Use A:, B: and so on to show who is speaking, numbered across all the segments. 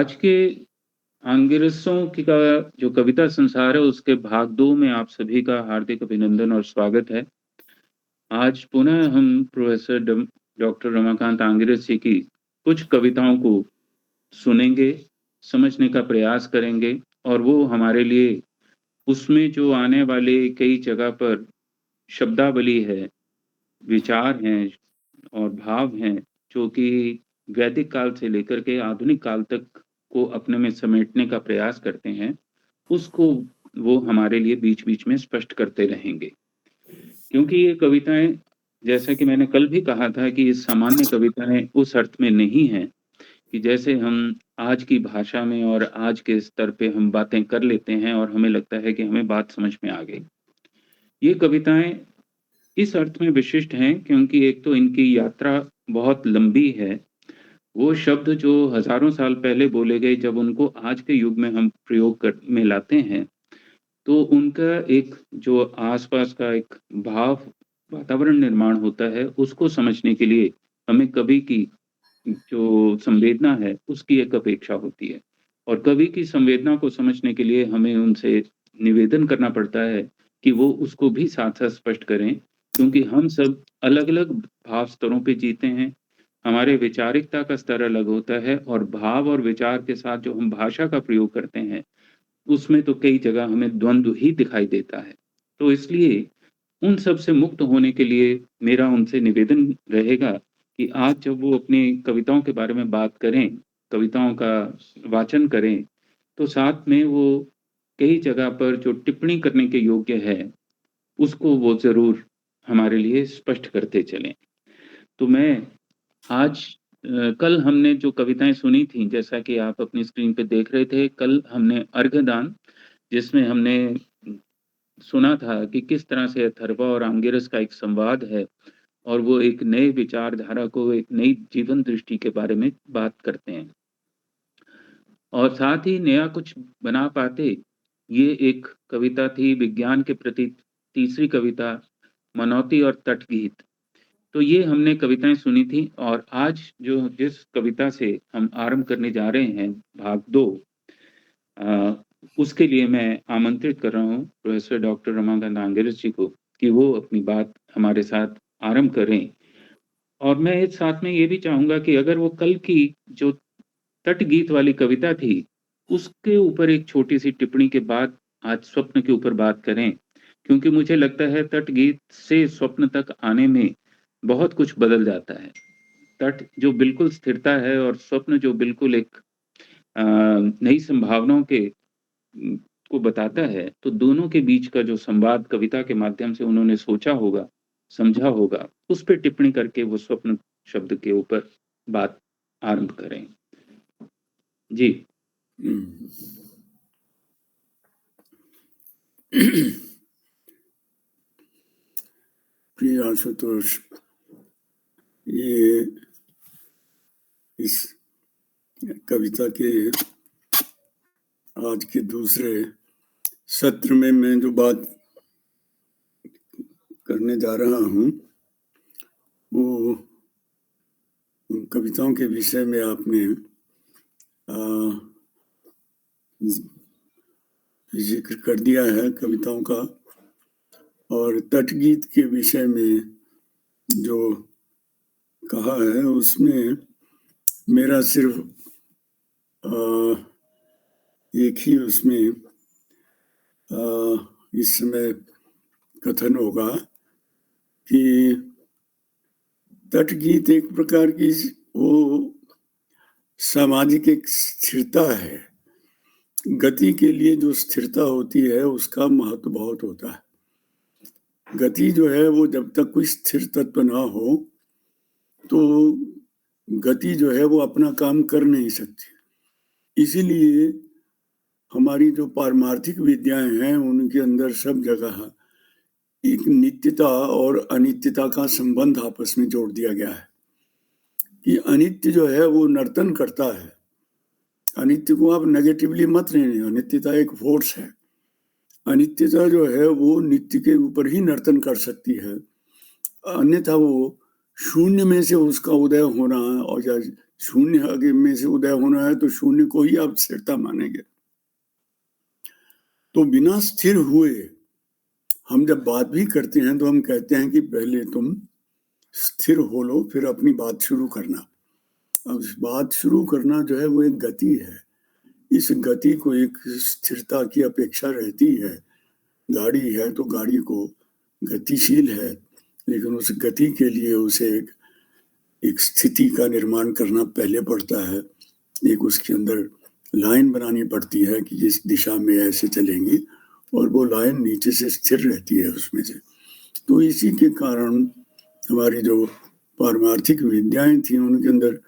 A: आज के आंगिरसों की का जो कविता संसार है उसके भाग 2 में आप सभी का हार्दिक अभिनंदन और स्वागत है। आज पुनः हम प्रोफ़ेसर डॉक्टर रमाकांत आंगिरस जी की कुछ कविताओं को सुनेंगे, समझने का प्रयास करेंगे और वो हमारे लिए उसमें जो आने वाले कई जगह पर शब्दावली है, विचार हैं और भाव हैं, जो कि वैदिक काल से लेकर के आधुनिक काल तक को अपने में समेटने का प्रयास करते हैं, उसको वो हमारे लिए बीच-बीच में स्पष्ट करते रहेंगे। क्योंकि ये कविताएँ जैसा कि मैंने कल भी कहा था कि ये सामान्य कविताएँ उस अर्थ में नहीं हैं कि जैसे हम आज की भाषा में और आज के स्तर पे हम बातें कर लेते हैं और हमें लगता है कि हमें बात समझ में आ गई। ये कविताएँ इस अर्थ में विशिष्ट हैं क्योंकि एक तो इनकी यात्रा बहुत लंबी है। वो शब्द जो हज़ारों साल पहले बोले गए जब उनको आज के युग में हम प्रयोग कर में लाते हैं, तो उनका एक जो आस-पास का एक भाव वातावरण निर्माण होता है, उसको समझने के लिए हमें कवि की जो संवेदना है, उसकी एक अपेक्षा होती है। और कवि की संवेदना को समझने के लिए हमें उनसे निवेदन करना पड़ता है कि वो उसको भी साथ-साथ स्पष्ट करें, क्योंकि हम सब अलग-अलग भाव स्तरों पे जीते हैं। हमारे वैचारिकता का स्तर अलग होता है और भाव और विचार के साथ जो हम भाषा का प्रयोग करते हैं, उसमें तो कई जगह हमें द्वंद्व ही दिखाई देता है। तो इसलिए उन सब से मुक्त होने के लिए मेरा उनसे निवेदन रहेगा कि आज जब वो अपनी कविताओं के बारे में बात करें, कविताओं का वाचन करें, तो साथ में वो कई जगह पर जो टिप्पणी करने के योग्य है, उसको वो ज़रूर हमारे लिए स्पष्ट करते चलें। तो मैं आज कल हमने जो कविताएँ सुनी थीं, जैसा कि आप अपनी स्क्रीन पे देख रहे थे, कल हमने अर्घदान जिसमें हमने सुना था कि किस तरह से अथर्वा और आंगिरस का एक संवाद है और वो एक नए विचारधारा को, एक नई जीवन दृष्टि के बारे में बात करते हैं और साथ ही नया कुछ बना पाते, ये एक कविता थी विज्ञान के प्रति तीसरी कविता मनौती और तटगीत। तो ये हमने कविताएँ सुनी थी और आज जो जिस कविता से हम आरंभ करने जा रहे हैं, भाग 2 अ, उसके लिए मैं आमंत्रित कर रहा हूँ प्रोफ़ेसर डॉक्टर रमाकांत आंगिरस जी को कि वो अपनी बात हमारे साथ आरंभ करें। और मैं इस साथ में ये भी चाहूँगा कि अगर वो कल की जो तटगीत वाली कविता थी, उसके ऊपर एक छोटी-सी टिप्पणी के बाद आज स्वप्न के ऊपर बात करें। क्योंकि मुझे लगता है तटगीत से स्वप्न तक आने में बहुत कुछ बदल जाता है। तट जो बिल्कुल स्थिरता है और स्वप्न जो बिल्कुल एक नई संभावनाओं के को बताता है, तो दोनों के बीच का जो संवाद कविता के माध्यम से उन्होंने सोचा होगा, समझा होगा, उस पे टिप्पणी करके वो स्वप्न शब्द के ऊपर बात आरंभ करें। जी।
B: प्रिय आशुतोष, ये इस कविता के आज के दूसरे सत्र में मैं जो बात करने जा रहा हूँ, वो कविताओं के विषय में आपने जिक्र कर दिया है कविताओं का। और तटगीत के विषय में जो कहा है उसमें मेरा सिर्फ एक ही उसमें इस समय कथन होगा कि तटगीत एक प्रकार की वो सामाजिक एक स्थिरता है। गति के लिए जो स्थिरता होती है उसका महत्व बहुत होता है। गति जो है वो जब तक कोई स्थिर तत्व ना हो तो गति जो है वो अपना काम कर नहीं सकती। इसीलिए हमारी जो पारमार्थिक विद्याएं हैं उनके अंदर सब जगह एक नित्यता और अनित्यता का संबंध आपस में जोड़ दिया गया है कि अनित्य जो है वो नर्तन करता है। अनित्य को आप नेगेटिवली मत लें, अनित्यता एक फोर्स है। अनित्यता जो है वो नित्य के ऊपर ही नर्तन कर सकती है, अन्यथा वो शून्य में से उसका उदय होना और या शून्य आगे में से उदय होना है तो शून्य को ही आप स्थिरता मानेंगे। तो बिना स्थिर हुए हम जब बात भी करते हैं तो हम कहते हैं कि पहले तुम स्थिर हो लो, फिर अपनी बात शुरू करना। अब बात शुरू करना जो है वो एक गति है। इस गति को एक स्थिरता की अपेक्षा रहती है। गाड़ी है तो गाड़ी को गतिशील है, लेकिन उस गति के लिए उसे एक स्थिति का निर्माण करना पहले पड़ता है। एक उसके अंदर लाइन बनानी पड़ती है कि इस दिशा में ऐसे चलेंगे, और वो लाइन नीचे से स्थिर रहती है उसमें से। तो इसी के कारण हमारी जो पारमार्थिक विद्याएं थी उनके अंदर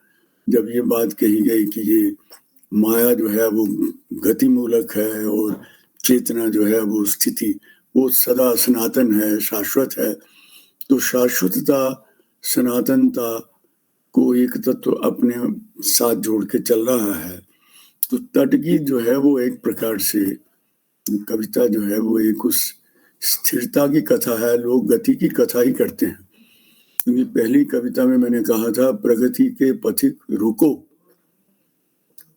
B: जब ये बात कही गई कि ये माया जो है वो गतिमूलक है और चेतना जो है वो स्थिति, वो सदा सनातन है, शाश्वत है। तो शाश्वतता, सनातनता को एक तत्व अपने साथ जोड़ के चल रहा है। तो तटगीत जो है वो एक प्रकार से कविता जो है वो एक उस स्थिरता की कथा है। लोग गति की कथा ही करते हैं, क्योंकि पहली कविता में मैंने कहा था प्रगति के पथिक रुको,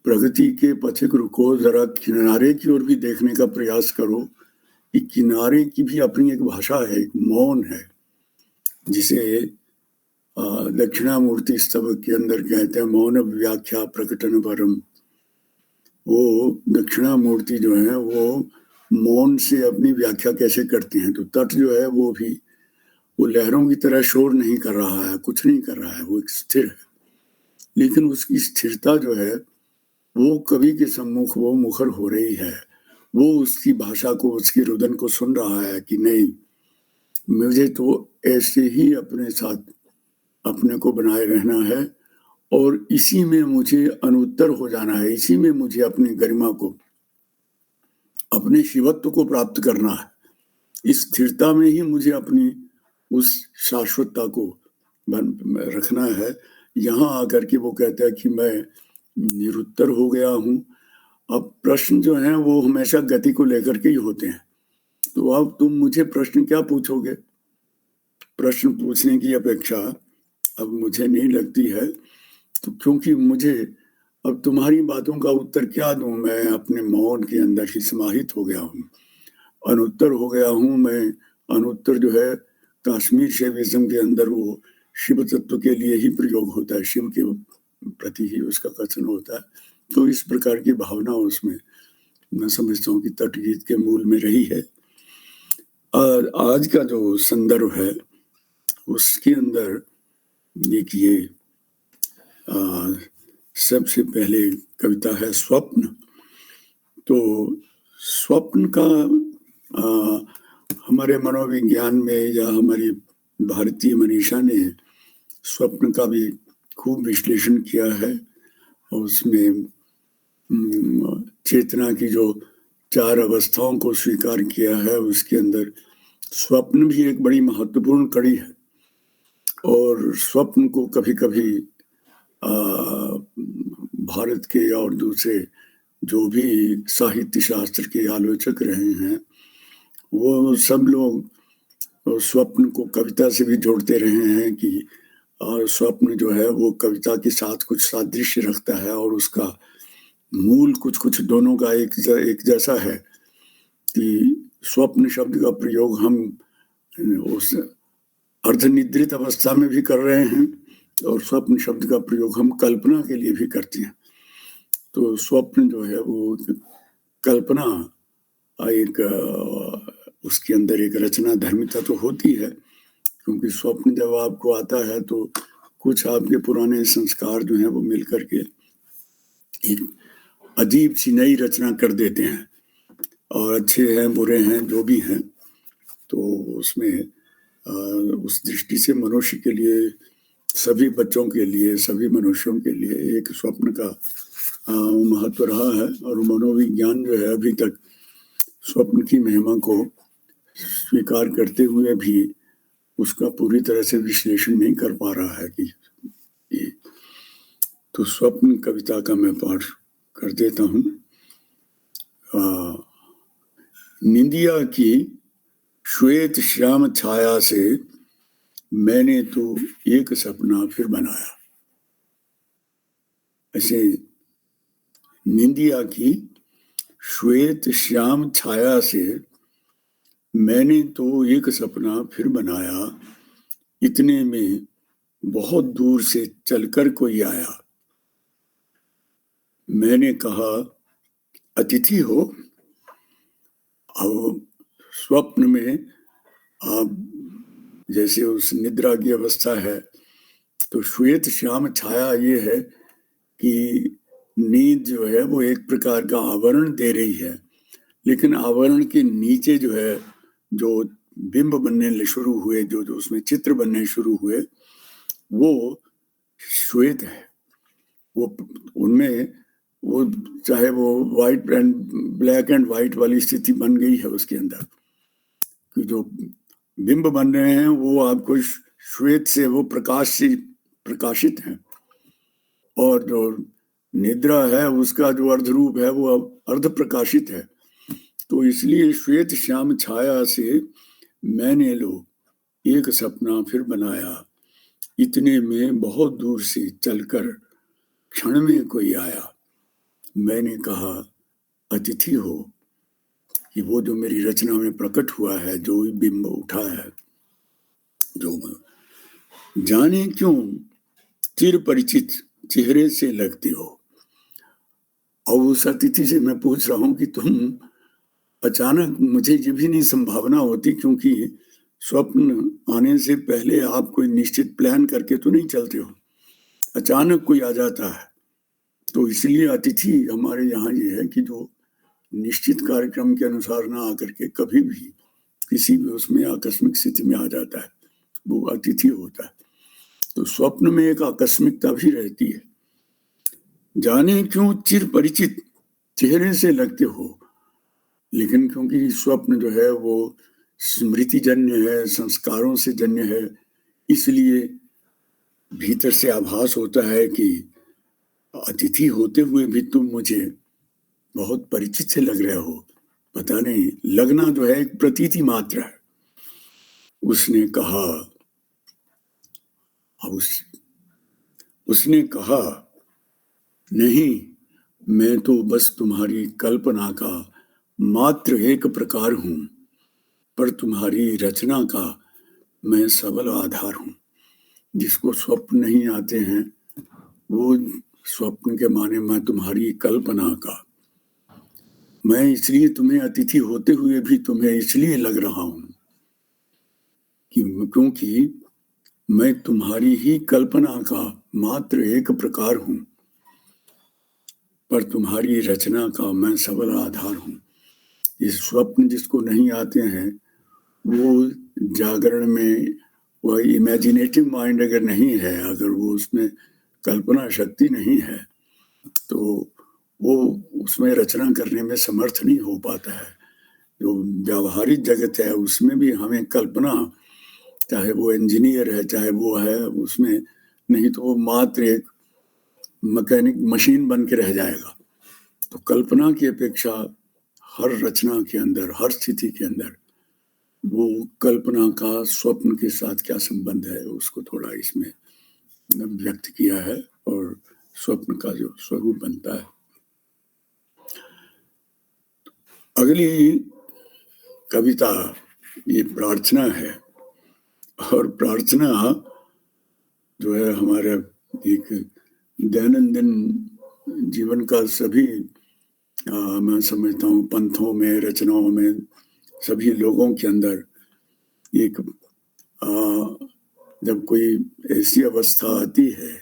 B: प्रगति के पथिक रुको, जरा किनारे की ओर भी देखने का प्रयास करो कि किनारे की भी अपनी एक भाषा है, एक मौन है, जिसे दक्षिणामूर्ति स्तवक के अंदर कहते हैं मौन व्याख्या प्रकटन परम। वो दक्षिणामूर्ति जो है वो मौन से अपनी व्याख्या कैसे करते हैं। तो तट जो है वो भी वो लहरों की तरह शोर नहीं कर रहा है, कुछ नहीं कर रहा है, वो एक स्थिर है। लेकिन उसकी स्थिरता जो है वो कवि के सम्मुख वो मुखर हो रही है। वो उसकी भाषा को, उसकी रुदन को सुन रहा है कि नहीं, मुझे तो ऐसे ही अपने साथ अपने को बनाए रहना है और इसी में मुझे अनुत्तर हो जाना है, इसी में मुझे अपनी गरिमा को, अपने शिवत्व को प्राप्त करना है। इस स्थिरता में ही मुझे अपनी उस शाश्वतता को रखना है। यहाँ आकर के वो कहता है कि मैं निरुत्तर हो गया हूँ। अब प्रश्न जो हैं वो हमेशा गति को लेकर के ही होते हैं। तो अब तुम मुझे प्रश्न क्या पूछोगे? प्रश्न पूछने की अपेक्षा अब मुझे नहीं लगती है, तो क्योंकि मुझे अब तुम्हारी बातों का उत्तर क्या दूं? मैं अपने मौन के अंदर ही समाहित हो गया हूँ, अनुत्तर हो गया हूँ। मैं अनुत्तर जो है कश्मीर शैविज्म के अंदर वो शिव तत्व के लिए ही प्रयोग होता है, शिव के प्रति ही उसका कथन होता है। तो इस प्रकार की भावना उसमें मैं समझता हूँ कि तटगीत के मूल में रही है। और आज का जो संदर्भ है उसके अंदर देखिए सबसे पहले कविता है स्वप्न। तो स्वप्न का हमारे मनोविज्ञान में या हमारी भारतीय मनीषा ने स्वप्न का भी खूब विश्लेषण किया है। और उसमें चेतना की जो 4 अवस्थाओं को स्वीकार किया है, उसके अंदर स्वप्न भी एक बड़ी महत्वपूर्ण कड़ी है। और स्वप्न को कभी-कभी भारत के और दूसरे जो भी साहित्य शास्त्र के आलोचक रहे हैं, वो सब लोग स्वप्न को कविता से भी जोड़ते रहे हैं कि स्वप्न जो है वो कविता के साथ कुछ सादृश्य रखता है और उसका मूल कुछ दोनों का एक जैसा है कि स्वप्न शब्द का प्रयोग हम उस अर्धनिद्रित अवस्था में भी कर रहे हैं और स्वप्न शब्द का प्रयोग हम कल्पना के लिए भी करते हैं। तो स्वप्न जो है वो कल्पना एक उसके अंदर एक रचना धर्मिता तो होती है, क्योंकि स्वप्न जब आपको आता है तो कुछ आपके पुराने संस्कार जो हैं वो मिल करके एक अजीब सी नई रचना कर देते हैं। और अच्छे हैं, बुरे हैं, जो भी हैं, तो उसमें उस दृष्टि से मनुष्य के लिए, सभी बच्चों के लिए, सभी मनुष्यों के लिए एक स्वप्न का महत्व रहा है। और मनोविज्ञान जो है अभी तक स्वप्न की महिमा को स्वीकार करते हुए भी उसका पूरी तरह से विश्लेषण नहीं कर पा रहा है कि तो स्वप्न कविता का मैं पाठ कर देता हूँ। निंदिया की श्वेत श्याम छाया से मैंने तो एक सपना फिर बनाया। ऐसे निंदिया की श्वेत श्याम छाया से मैंने तो एक सपना फिर बनाया, इतने में बहुत दूर से चलकर कोई आया। मैंने कहा, अतिथि हो? अब स्वप्न में आप जैसे उस निद्रा की अवस्था है, तो श्वेत श्याम छाया ये है कि नींद जो है वो एक प्रकार का आवरण दे रही है, लेकिन आवरण के नीचे जो है, जो बिंब बनने शुरू हुए, जो उसमें चित्र बनने शुरू हुए, वो श्वेत है। वो उनमें वो चाहे वो white and black and white वाली स्थिति बन गई है उसके अंदर, कि जो बिंब बन रहे हैं वो आपको श्वेत से वो प्रकाश से प्रकाशित हैं, और जो निद्रा है उसका जो अर्ध रूप है वो अर्ध प्रकाशित है। तो इसलिए श्वेत श्याम छाया से मैंने लो एक सपना फिर बनाया, इतने में बहुत दूर से चलकर क्षण में कोई आया। मैंने कहा, अतिथि हो? कि वो जो मेरी रचना में प्रकट हुआ है, जो बिंब उठा है, जो जाने क्यों चिर परिचित चेहरे से लगती हो। और उस अतिथि से मैं पूछ रहा हूं कि तुम अचानक, मुझे ये भी नहीं संभावना होती, क्योंकि स्वप्न आने से पहले आप कोई निश्चित प्लान करके तो नहीं चलते हो, अचानक कोई आ जाता है। तो इसलिए अतिथि हमारे यहाँ ये है कि जो निश्चित कार्यक्रम के अनुसार ना आकर के कभी भी किसी भी उसमें आकस्मिक स्थिति में आ जाता है, वो अतिथि होता है। तो स्वप्न में एक आकस्मिकता भी रहती है। जाने क्यों चिर परिचित चेहरे से लगते हो, लेकिन क्योंकि स्वप्न जो है वो स्मृति जन्य है, संस्कारों से जन्य है, इसलिए भीतर से आभास होता है कि अतिथि होते हुए भी तुम मुझे बहुत परिचित से लग रहे हो। पता नहीं, लगना जो है एक प्रतीति मात्र है। उसने कहा, उसने कहा, नहीं, मैं तो बस तुम्हारी कल्पना का मात्र एक प्रकार हूं, पर तुम्हारी रचना का मैं सबल आधार हूं। जिसको स्वप्न नहीं आते हैं, वो स्वप्न के माने मैं तुम्हारी कल्पना का, मैं इसलिए तुम्हें अतिथि होते हुए भी तुम्हें इसलिए लग रहा हूं कि क्योंकि मैं तुम्हारी ही कल्पना का मात्र एक प्रकार हूं, पर तुम्हारी रचना का मैं सबल आधार हूं। ये स्वप्न जिसको नहीं आते हैं, वो जागरण में वह इमेजिनेटिव माइंड अगर नहीं है, अगर वो उसमें कल्पना शक्ति नहीं है, तो वो उसमें रचना करने में समर्थ नहीं हो पाता है। जो व्यावहारिक जगत है उसमें भी हमें कल्पना, चाहे वो इंजीनियर है, चाहे वो है, उसमें नहीं तो वो मात्र एक मैकेनिक मशीन बन के रह जाएगा। तो कल्पना की अपेक्षा हर रचना के अंदर, हर स्थिति के अंदर वो कल्पना का स्वप्न के साथ क्या संबंध है, उसको थोड़ा इसमें व्यक्त किया है, और स्वप्न का जो स्वरूप बनता है। अगली कविता ये प्रार्थना है, और प्रार्थना जो है हमारे एक दैनंदिन जीवन का सभी मैं समझता हूँ पंथों में, रचनाओं में, सभी लोगों के अंदर एक जब कोई ऐसी अवस्था आती है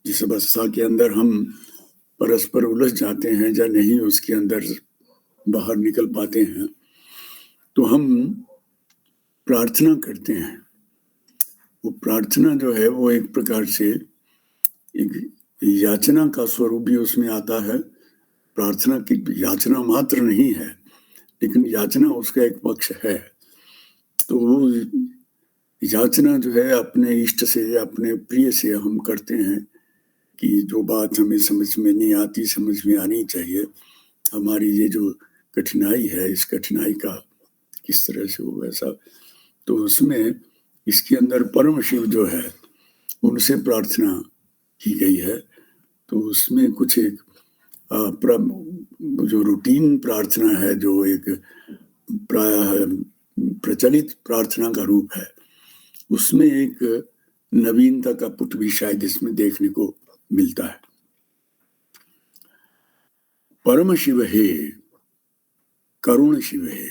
B: जिस अवस्था के अंदर हम परस्पर उलझ जाते हैं या नहीं उसके अंदर बाहर निकल पाते हैं, तो हम प्रार्थना करते हैं। वो प्रार्थना जो है वो एक प्रकार से एक याचना का स्वरूप भी उसमें आता है। प्रार्थना की याचना मात्र नहीं है, लेकिन याचना उसका एक पक्ष है। तो वो याचना जो है अपने इष्ट से, अपने प्रिय से हम करते हैं कि जो बात हमें समझ में नहीं आती, समझ में आनी चाहिए। हमारी ये जो कठिनाई है, इस कठिनाई का किस तरह से हो वैसा, तो उसमें इसके अंदर परम शिव जो है उनसे प्रार्थना की गई है। तो उसमें कुछ एक जो रूटीन प्रार्थना है, जो एक प्रायः प्रचलित प्रार्थना का रूप है, उसमें एक नवीनता का पुट भी शायद इसमें देखने को मिलता है। परम शिव हे, करुण शिव हे,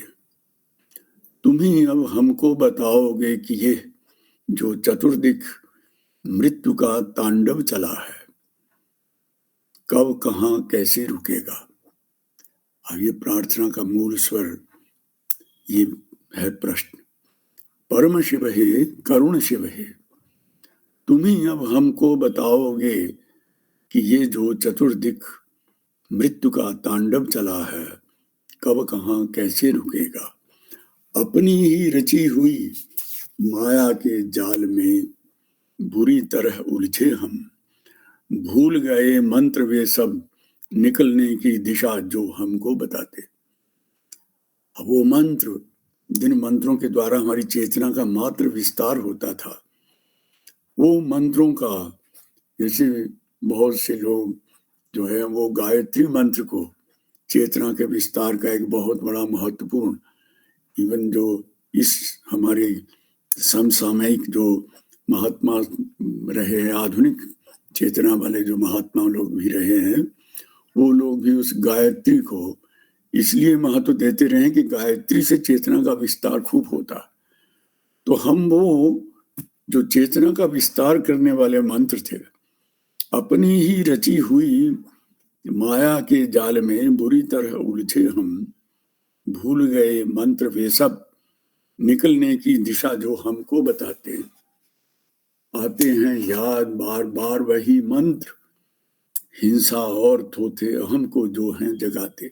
B: तुम ही अब हमको बताओगे कि ये जो चतुर्दिक मृत्यु का तांडव चला है, कब कहां कैसे रुकेगा। अब ये प्रार्थना का मूल स्वर ये है प्रश्न। परम शिव हे, करुण शिव हे, तुम ही अब हमको बताओगे कि ये जो चतुर्दिक मृत्यु का तांडव चला है, कब कहां कैसे रुकेगा। अपनी ही रची हुई माया के जाल में बुरी तरह उलझे हम, भूल गए मंत्र वे सब, निकलने की दिशा जो हमको बताते। अब वो मंत्र, जिन मंत्रों के द्वारा हमारी चेतना का मात्र विस्तार होता था, वो मंत्रों का, जैसे बहुत से लोग जो है वो गायत्री मंत्र को चेतना के विस्तार का एक बहुत बड़ा महत्वपूर्ण, इवन जो इस हमारे समसामयिक जो महात्मा रहे हैं, आधुनिक चेतना वाले जो महात्मा लोग भी रहे हैं, वो लोग भी उस गायत्री को इसलिए महत्व देते रहे कि गायत्री से चेतना का विस्तार खूब होता। तो हम वो जो चेतना का विस्तार करने वाले मंत्र थे, अपनी ही रची हुई माया के जाल में बुरी तरह उलझे हम, भूल गए मंत्र वे सब, निकलने की दिशा जो हमको बताते। आते हैं याद बार बार वही मंत्र, हिंसा और थोथे अहम को जो हैं जगाते।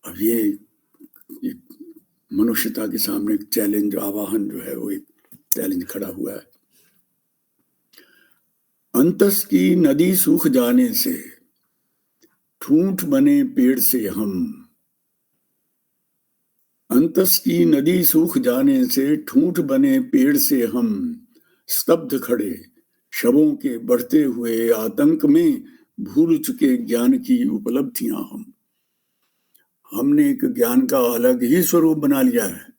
B: अब ये मनुष्यता के सामने एक चैलेंज, आवाहन जो है वो एक चैलेंज खड़ा हुआ है। अंतस की नदी सूख जाने से, ठूंठ बने पेड़ से हम, अंतस की नदी सूख जाने से, ठूंठ बने पेड़ से हम, स्तब्ध खड़े शवों के बढ़ते हुए आतंक में, भूल चुके ज्ञान की उपलब्धियां हम। हमने एक ज्ञान का अलग ही स्वरूप बना लिया है।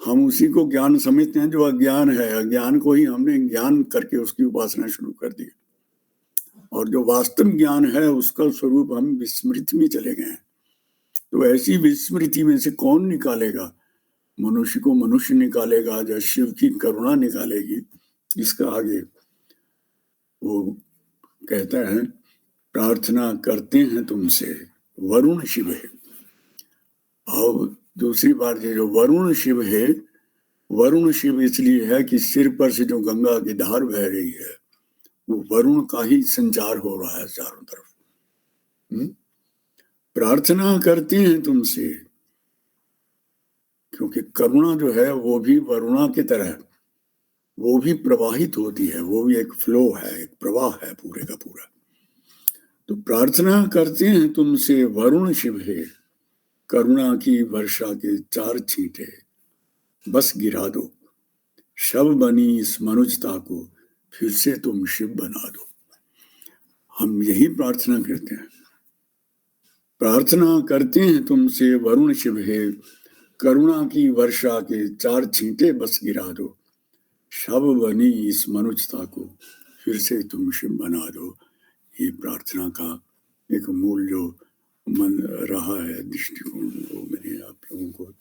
B: हम उसी को ज्ञान समझते हैं जो अज्ञान है। अज्ञान को ही हमने ज्ञान करके उसकी उपासना शुरू कर दी, और जो वास्तव ज्ञान है उसका स्वरूप हम विस्मृति में चले गए हैं। तो ऐसी विस्मृति में से कौन निकालेगा? मनुष्य को मनुष्य निकालेगा या शिव की करुणा निकालेगी? इसका आगे वो कहता है, प्रार्थना करते हैं तुमसे वरुण शिव है। अब दूसरी बात, ये जो वरुण शिव है, वरुण शिव इसलिए है कि सिर पर से जो गंगा की धार बह रही है, वो वरुण का ही संचार हो रहा है चारों तरफ। प्रार्थना करते हैं तुमसे, क्योंकि करुणा जो है वो भी वरुणा की तरह वो भी प्रवाहित होती है, वो भी एक फ्लो है, एक प्रवाह है पूरे का पूरा। तो प्रार्थना करते हैं तुमसे वरुण शिव है, करुणा की वर्षा के 4 छींटे बस गिरा दो, शव बनी इस मनुष्यता को फिर से तुम शिव बना दो। हम यही प्रार्थना करते हैं। प्रार्थना करते हैं तुमसे वरुण शिव है, करुणा की वर्षा के 4 छींटे बस गिरा दो, शव बनी इस मनुष्यता को फिर से तुम शिव बना दो। ये प्रार्थना का एक मूल जो मन रहा है, दृष्टिकोण, वो मैंने आप लोगों को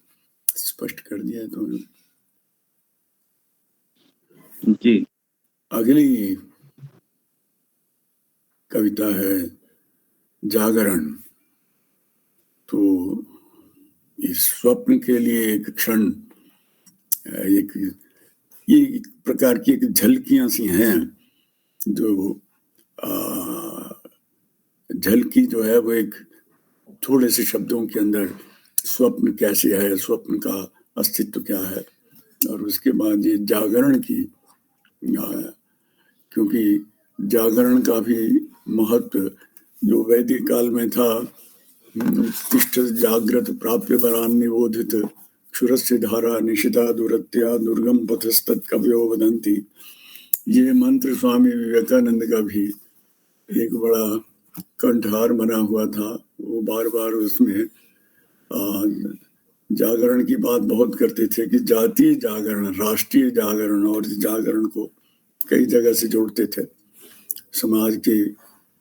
B: स्पष्ट कर दिया। तो
A: जी,
B: अगली कविता है जागरण। तो इस स्वप्न के लिए एक क्षण, एक ये प्रकार की एक झलकियां सी हैं, जो झलकी जो है वो एक थोड़े से शब्दों के अंदर स्वप्न कैसे है, स्वप्न का अस्तित्व क्या है, और उसके बाद ये जागरण की, क्योंकि जागरण का भी महत्व जो वैदिक काल में था, तिष्ठ जागृत प्राप्य वरान निबोधित, क्षुरस्य धारा निशिता दुरत्या दुर्गम पथस्तत् कवयो वदन्ति। ये मंत्र स्वामी विवेकानंद का भी एक बड़ा कंठहार बना हुआ था। वो बार-बार उसमें जागरण की बात बहुत करते थे कि जातीय जागरण, राष्ट्रीय जागरण और जागरण को कई जगह से जोड़ते थे। समाज के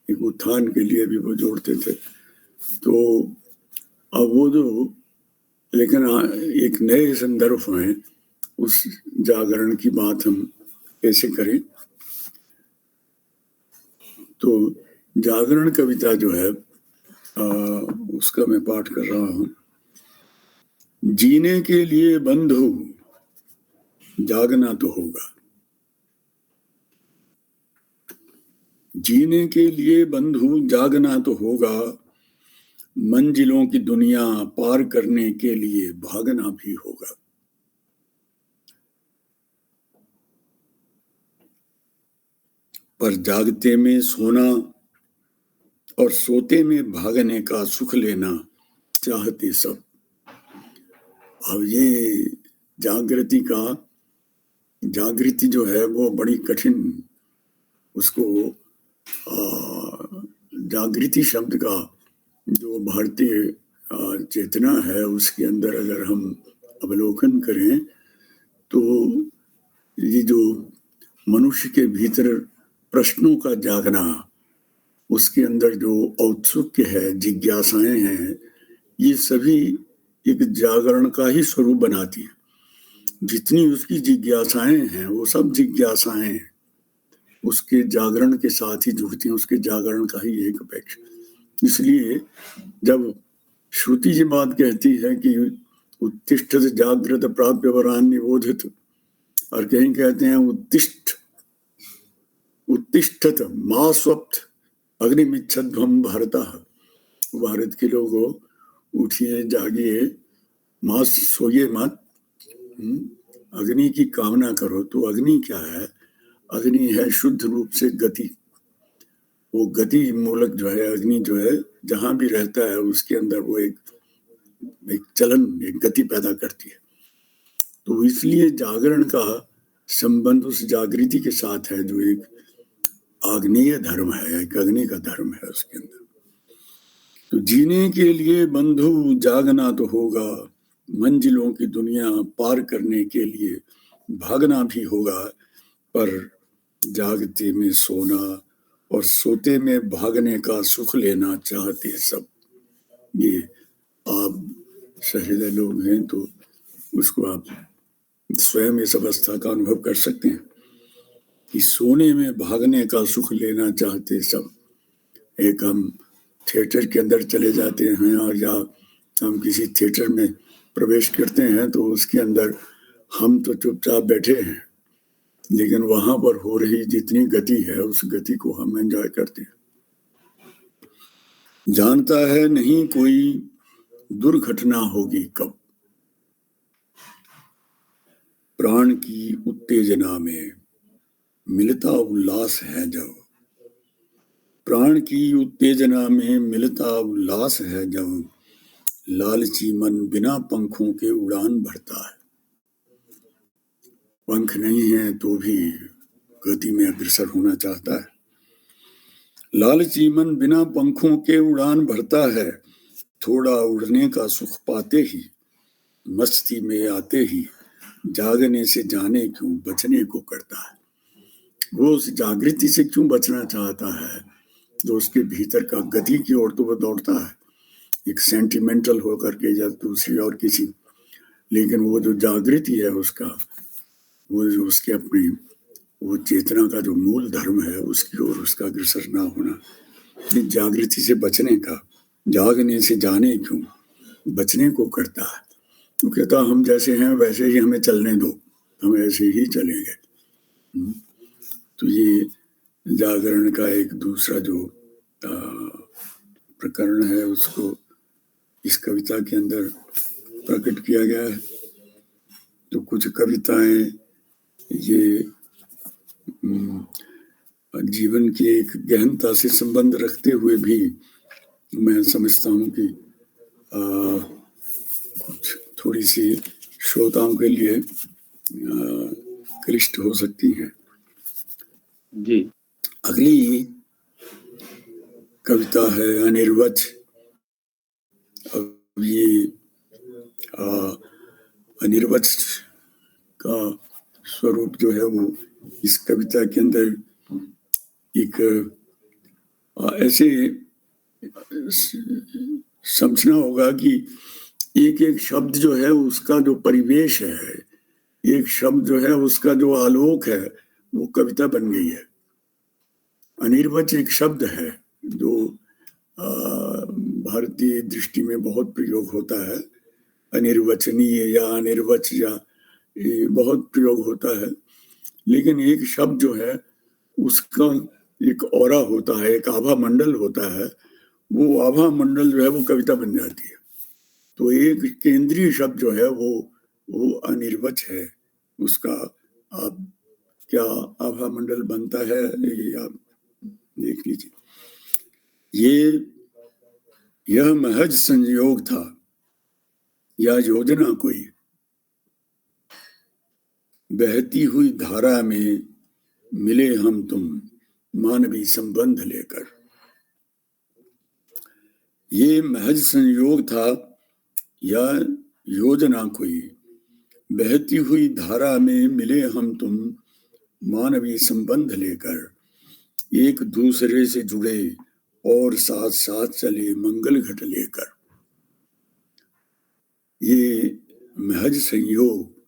B: एक उत्थान के लिए भी वो जोड़ते थे। तो अब वो जो लेकिन एक नए संदर्भ में उस जागरण की बात हम कैसे करें? तो जागरण कविता जो है उसका मैं पाठ कर रहा हूँ। जीने के लिए बंधु जागना तो होगा, जीने के लिए बंधु जागना तो होगा, मंजिलों की दुनिया पार करने के लिए भागना भी होगा। पर जागते में सोना और सोते में भागने का सुख लेना चाहते सब। अब ये जागृति जो है वो बड़ी कठिन, उसको जागृति शब्द का जो भारतीय चेतना है उसके अंदर अगर हम अवलोकन करें तो ये जो मनुष्य के भीतर प्रश्नों का जागना, उसके अंदर जो औत्सुक्य है, जिज्ञासाएं हैं, ये सभी एक जागरण का ही स्वरूप बनाती है। जितनी उसकी जिज्ञासाएं हैं वो सब जिज्ञासाएं उसके जागरण के साथ ही जुड़ती हैं, उसके जागरण का ही एक अपेक्षा। इसलिए जब श्रुति जी बात कहती है कि उत्तिष्ठत जागृत प्राप्य वरान निबोधित, और कहीं कहते हैं उत्तिष्ठत मा स्वप्त अग्निमिच्छध्वम भारतः, भारत के लोगों उठिए जागिए, मां सोइए मत, अग्नि की कामना करो। तो अग्नि क्या है? अग्नि है शुद्ध रूप से गति। वो गति मूलक जो है अग्नि जो है, जहां भी रहता है उसके अंदर वो एक चलन, एक गति पैदा करती है। तो इसलिए जागरण का संबंध उस जागृति के साथ है जो एक आग्नेय धर्म है, एक अग्नि का धर्म है उसके अंदर। तो जीने के लिए बंधु जागना तो होगा, मंजिलों की दुनिया पार करने के लिए भागना भी होगा, पर जागते में सोना और सोते में भागने का सुख लेना चाहते सब। ये आप सहृदय लोग हैं तो उसको आप स्वयं इस अवस्था का अनुभव कर सकते हैं कि सोने में भागने का सुख लेना चाहते सब। एक हम थिएटर के अंदर चले जाते हैं और या हम किसी थिएटर में प्रवेश करते हैं तो उसके अंदर हम तो चुपचाप बैठे हैं, लेकिन वहां पर हो रही जितनी गति है उस गति को हम एंजॉय करते हैं। जानता है नहीं कोई दुर्घटना होगी कब, प्राण की उत्तेजना में मिलता उल्लास है जब, प्राण की उत्तेजना में मिलता उल्लास है जब, लालची मन बिना पंखों के उड़ान भरता है। पंख नहीं है तो भी गति में अग्रसर होना चाहता है। लालची मन बिना पंखों के उड़ान भरता है, थोड़ा उड़ने का सुख पाते ही, मस्ती में आते ही, जागने से जाने क्यों बचने को करता है। वो उस जागृति से क्यों बचना चाहता है? जो उसके भीतर का गति की ओर तो वो दौड़ता है, एक सेंटिमेंटल होकर के या दूसरी और किसी, लेकिन वो जो जागृति है उसका, वो जो उसके अपनी वो चेतना का जो मूल धर्म है उसकी ओर उसका अग्रसर ना होना, इस जागृति से बचने का, जागने से जाने क्यों बचने को करता है। तो कहता हम जैसे हैं वैसे ही हमें चलने दो, हम ऐसे ही चलेंगे। तो ये जागरण का एक दूसरा जो प्रकरण है उसको इस कविता के अंदर प्रकट किया गया है। तो कुछ कविताएं ये जीवन की एक गहनता से संबंध रखते हुए भी मैं समझता हूँ कि कुछ थोड़ी सी श्रोताओं के लिए क्लिष्ट हो सकती हैं।
A: जी।
B: अगली कविता है अनिर्वच। अब ये अनिर्वच का स्वरूप जो है वो इस कविता के अंदर एक ऐसे समझना होगा कि एक एक शब्द जो है उसका जो परिवेश है, एक शब्द जो है उसका जो आलोक है, वो कविता बन गई है। अनिर्वच एक शब्द है जो भारतीय दृष्टि में बहुत प्रयोग होता है। अनिर्वचनीय या अनिर्वच या ये बहुत प्रयोग होता है, लेकिन एक शब्द जो है उसका एक ऑरा होता है, एक आभा मंडल होता है, वो आभा मंडल जो है वो कविता बन जाती है। तो एक केंद्रीय शब्द जो है वो अनिर्वच है। उसका आप क्या आभा मंडल बनता है ये आप देख लीजिए। यह महज संयोग था या योजना कोई, बहती हुई धारा में मिले हम तुम मानवीय संबंध लेकर। ये महज संयोग था या योजना कोई, बहती हुई धारा में मिले हम तुम मानवीय संबंध लेकर, एक दूसरे से जुड़े और साथ साथ चले मंगल घट लेकर। ये महज संयोग।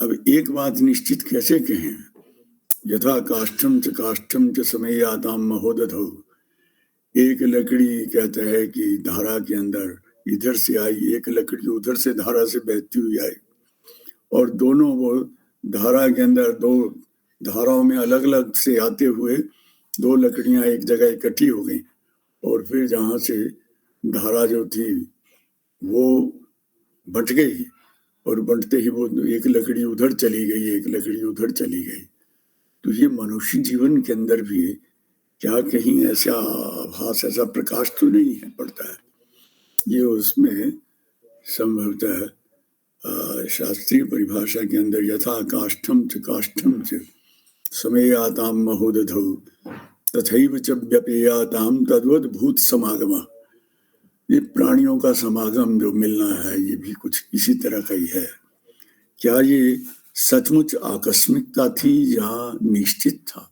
B: अब एक बात निश्चित कैसे कहें, यथा काष्ठम च समयाताम महोदधौ। एक लकड़ी कहता है कि धारा के अंदर इधर से आई, एक लकड़ी उधर से धारा से बहती हुई आई, और दोनों वो धारा के अंदर दो धाराओं में अलग अलग से आते हुए दो लकड़ियां एक जगह इकट्ठी हो गई, और फिर जहां से धारा जो थी वो बंट गई, और बंटते ही वो एक लकड़ी उधर चली गई, एक लकड़ी उधर चली गई। तो ये मनुष्य जीवन के अंदर भी क्या कहीं ऐसा आभास, ऐसा प्रकाश तो नहीं है पड़ता है। ये उसमें संभवतः शास्त्रीय परिभाषा के अंदर यथा काष्ठम च समयाताम महोदधौ तथैव च व्यपेयाताम तद्वद भूत समागम। ये प्राणियों का समागम जो मिलना है ये भी कुछ इसी तरह का ही है। क्या ये सचमुच आकस्मिकता थी या निश्चित था?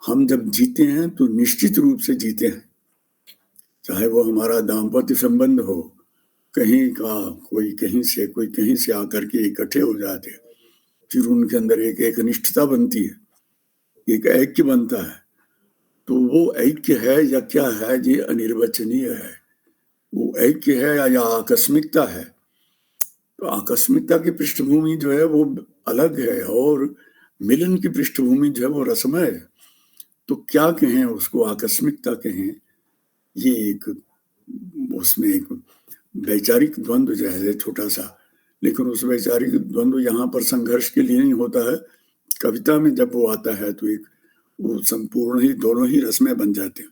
B: हम जब जीते हैं तो निश्चित रूप से जीते हैं, चाहे वो हमारा दाम्पत्य संबंध हो, कहीं का कोई कहीं से, कोई कहीं से आकर के इकट्ठे हो जाते हैं, फिर उनके अंदर एक एक निष्ठता बनती है, एक ऐक्य बनता है। तो वो ऐक्य है या क्या है, ये अनिर्वचनीय है। वो ऐक्य है या आकस्मिकता है। तो आकस्मिकता की पृष्ठभूमि जो है वो अलग है, और मिलन की पृष्ठभूमि जो है वो रसमय है। तो क्या कहें उसको, आकस्मिकता कहें, ये एक उसमें एक वैचारिक द्वंद्व जो है छोटा सा, लेकिन उस वैचारिक द्वंद्व यहाँ पर संघर्ष के लिए नहीं होता है। कविता में जब वो आता है तो एक वो संपूर्ण ही दोनों ही रसमय बन जाते हैं।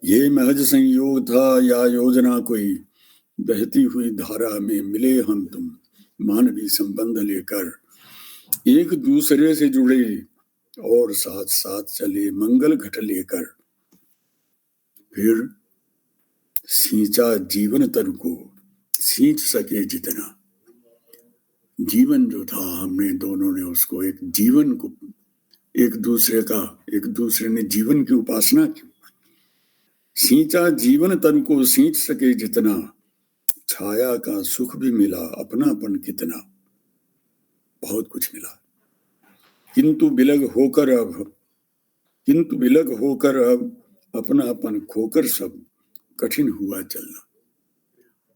B: ये महज संयोग था या योजना कोई, बहती हुई धारा में मिले हम तुम मानवीय संबंध लेकर, एक दूसरे से जुड़े और साथ साथ चले मंगल घट लेकर। फिर सींचा जीवन तन को सींच सके जितना। जीवन जो था, हमने दोनों ने उसको एक जीवन को, एक दूसरे ने जीवन की उपासना की। सींचा जीवन तन को सींच सके जितना, छाया का सुख भी मिला अपनापन कितना। बहुत कुछ मिला, किंतु बिलग होकर अब अपनापन खोकर सब कठिन हुआ चलना।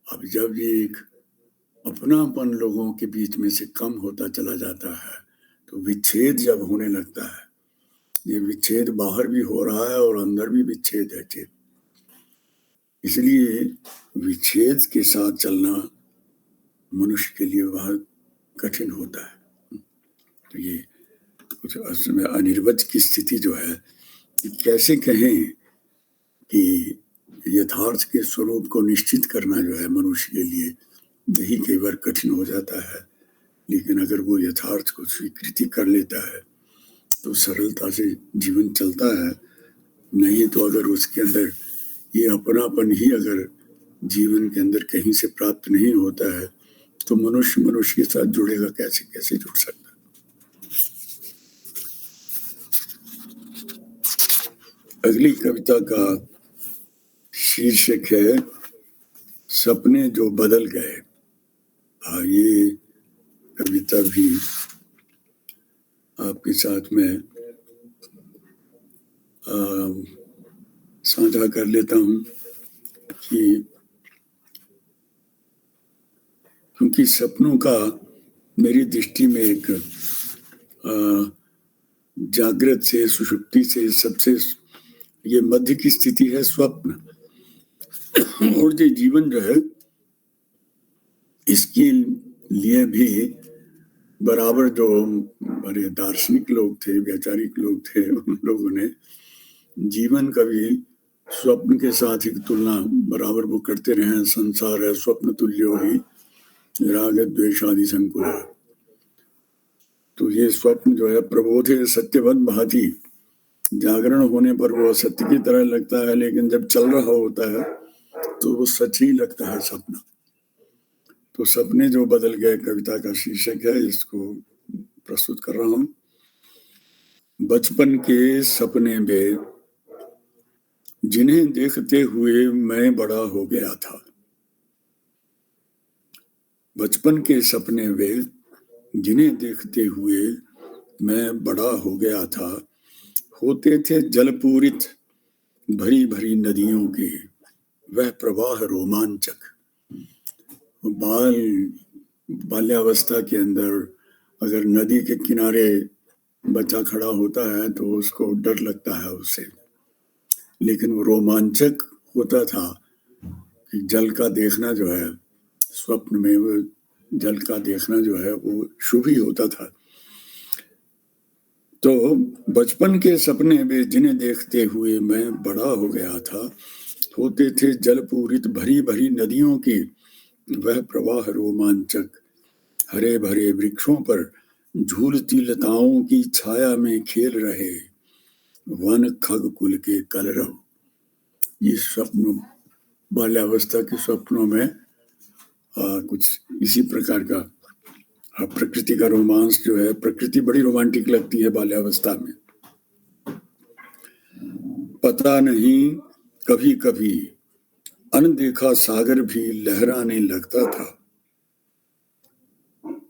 B: अब जब ये एक अपनापन लोगों के बीच में से कम होता चला जाता है, तो विच्छेद जब होने लगता है, ये विच्छेद बाहर भी हो रहा है और अंदर भी विच्छेद है। इसलिए विच्छेद के साथ चलना मनुष्य के लिए बहुत कठिन होता है। तो ये कुछ असमय अनिर्वच की स्थिति जो है, कैसे कहें कि यथार्थ के स्वरूप को निश्चित करना जो है मनुष्य के लिए यही कई बार कठिन हो जाता है। लेकिन अगर वो यथार्थ को स्वीकृति कर लेता है तो सरलता से जीवन चलता है। नहीं तो अगर उसके अंदर ये अपनापन ही अगर जीवन के अंदर कहीं से प्राप्त नहीं होता है तो मनुष्य मनुष्य के साथ जुड़ेगा कैसे, कैसे जुड़ सकता। अगली कविता का शीर्षक है सपने जो बदल गए। ये कविता भी आपके साथ में साझा कर लेता हूं कि क्योंकि सपनों का मेरी दृष्टि में एक जागृत से सुषुप्ति से सबसे ये मध्य की स्थिति है स्वप्न। और जो जीवन जो है इसके लिए भी बराबर जो बड़े दार्शनिक लोग थे, वैचारिक लोग थे, उन लोगों ने जीवन का भी स्वप्न के साथ एक तुलना बराबर वो करते रहे। संसार है स्वप्न तुल्यो ही राग द्वेष आदि संकुल। तो ये स्वप्न जो है प्रबोधे सत्यवत भांति, जागरण होने पर वो सत्य की तरह लगता है, लेकिन जब चल रहा होता है तो वो सच ही लगता है सपना। तो सपने जो बदल गए कविता का शीर्षक है, इसको प्रस्तुत कर रहा हूं। बचपन के सपने में जिन्हें देखते हुए मैं बड़ा हो गया था। बचपन के सपने में जिन्हें देखते हुए मैं बड़ा हो गया था, होते थे जलपूरित भरी भरी नदियों के वह प्रवाह रोमांचक। बाल्यावस्था के अंदर अगर नदी के किनारे बच्चा खड़ा होता है तो उसको डर लगता है उससे, लेकिन वो रोमांचक होता था कि जल का देखना जो है, स्वप्न में वो जल का देखना जो है वो शुभ ही होता था। तो बचपन के सपने में जिन्हें देखते हुए मैं बड़ा हो गया था, होते थे जलपूरित भरी भरी नदियों की वह प्रवाह रोमांचक। हरे भरे वृक्षों पर झूलती लताओं की छाया में खेल रहे वन खग कुल के कलरव। ये स्वप्न बाल्यावस्था के स्वप्नों में कुछ इसी प्रकार का प्रकृति का रोमांस जो है, प्रकृति बड़ी रोमांटिक लगती है बाल्यावस्था में। पता नहीं कभी कभी अनदेखा सागर भी लहराने लगता था।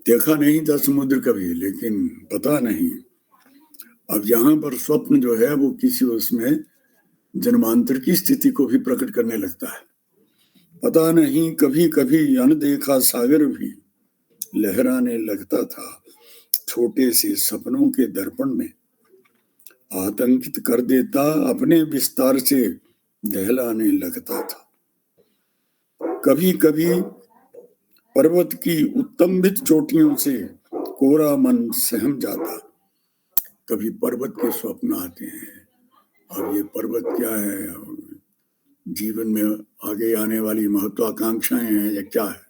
B: देखा नहीं था समुद्र कभी, लेकिन पता नहीं। अब यहाँ पर स्वप्न जो है वो किसी उसमें जन्मांतर की स्थिति को भी प्रकट करने लगता है। पता नहीं कभी कभी अनदेखा सागर भी लहराने लगता था, छोटे से सपनों के दर्पण में आतंकित कर देता, अपने विस्तार से दहलाने लगता था। कभी कभी पर्वत की उत्तंबित चोटियों से कोरा मन सहम जाता। कभी पर्वत के स्वप्न आते हैं, अब ये पर्वत क्या है, जीवन में आगे आने वाली महत्वाकांक्षाएं हैं या क्या है।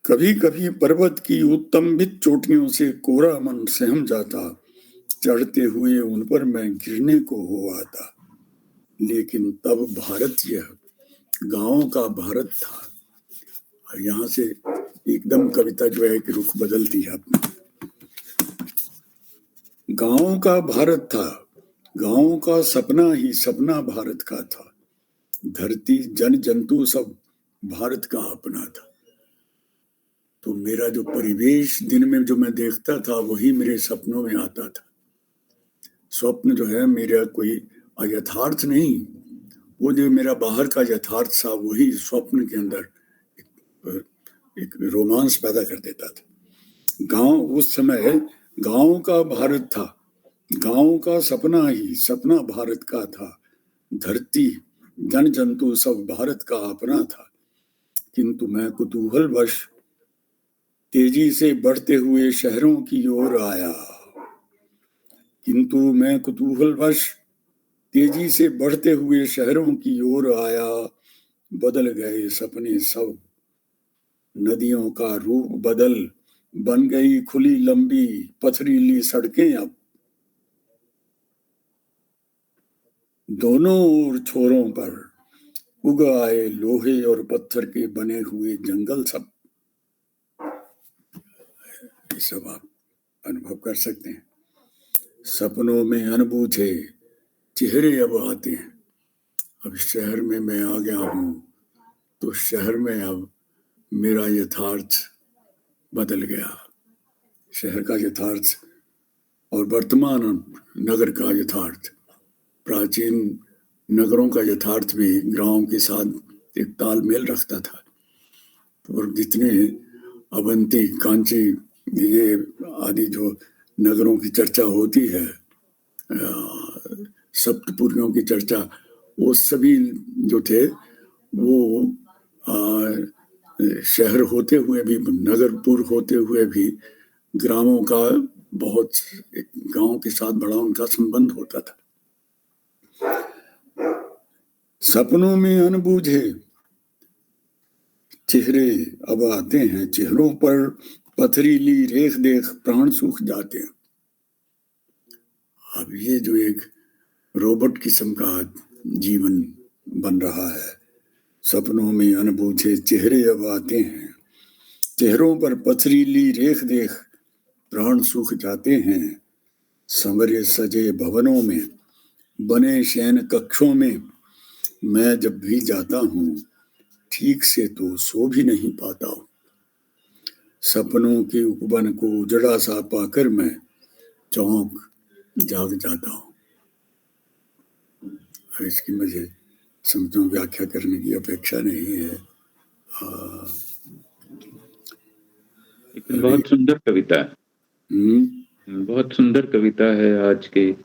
B: कभी कभी पर्वत की उत्तंबित चोटियों से कोरा मन सहम जाता, चढ़ते हुए उन पर मैं गिरने को हो आता। लेकिन तब भारत यह गांव का भारत था। यहाँ से एकदम कविता जो है कि रुख बदलती है अपना। गांव का भारत था, गांव का सपना ही सपना भारत का था। धरती जन जंतु सब भारत का अपना था। तो मेरा जो परिवेश दिन में जो मैं देखता था वही मेरे सपनों में आता था। स्वप्न जो है मेरा कोई यथार्थ नहीं, वो जो मेरा बाहर का यथार्थ था वही स्वप्न के अंदर एक रोमांस पैदा कर देता था। गांव उस समय गांव का भारत था, गांव का सपना ही सपना भारत का था। धरती जन जंतु सब भारत का अपना था। किंतु मैं कुतूहलवश तेजी से बढ़ते हुए शहरों की ओर आया। किंतु मैं कुतूहलवश तेजी से बढ़ते हुए शहरों की ओर आया। बदल गए सपने सब, नदियों का रूप बदल, बन गई खुली लंबी पथरीली सड़कें अब। दोनों ओर छोरों पर उग आए लोहे और पत्थर के बने हुए जंगल सब। ये सब आप अनुभव कर सकते हैं। सपनों में अनबूझे चेहरे अब आते हैं। अब शहर में मैं आ गया हूं, तो शहर में अब मेरा यथार्थ बदल गया। शहर का यथार्थ और वर्तमान नगर का यथार्थ, प्राचीन नगरों का यथार्थ भी गांव के साथ एक तालमेल रखता था। और जितने अवंती, कांची, ये आदि जो नगरों की चर्चा होती है, सप्तपुरियों की चर्चा, वो सभी जो थे वो शहर होते हुए भी, नगरपुर होते हुए भी ग्रामों का बहुत, गांव के साथ बड़ा उनका संबंध होता था। सपनों में अनबूझे चेहरे अब आते हैं, चेहरों पर पथरीली रेख देख प्राण सूख जाते हैं। अब ये जो एक रोबोट किस्म का जीवन बन रहा है, सपनों में अनबूझे चेहरे अब आते हैं, चेहरों पर पथरीली रेख देख प्राण सूख जाते हैं। संवरे सजे भवनों में, बने शयन कक्षों में मैं जब भी जाता हूं, ठीक से तो सो भी नहीं पाता हूं। सपनों के उपवन को उजड़ा सा पाकर मैं चौंक जाग जाता हूं। इसकी मुझे समझो व्याख्या करने की अपेक्षा नहीं है।
A: लेकिन बहुत सुंदर कविता है। बहुत सुंदर कविता है। आज के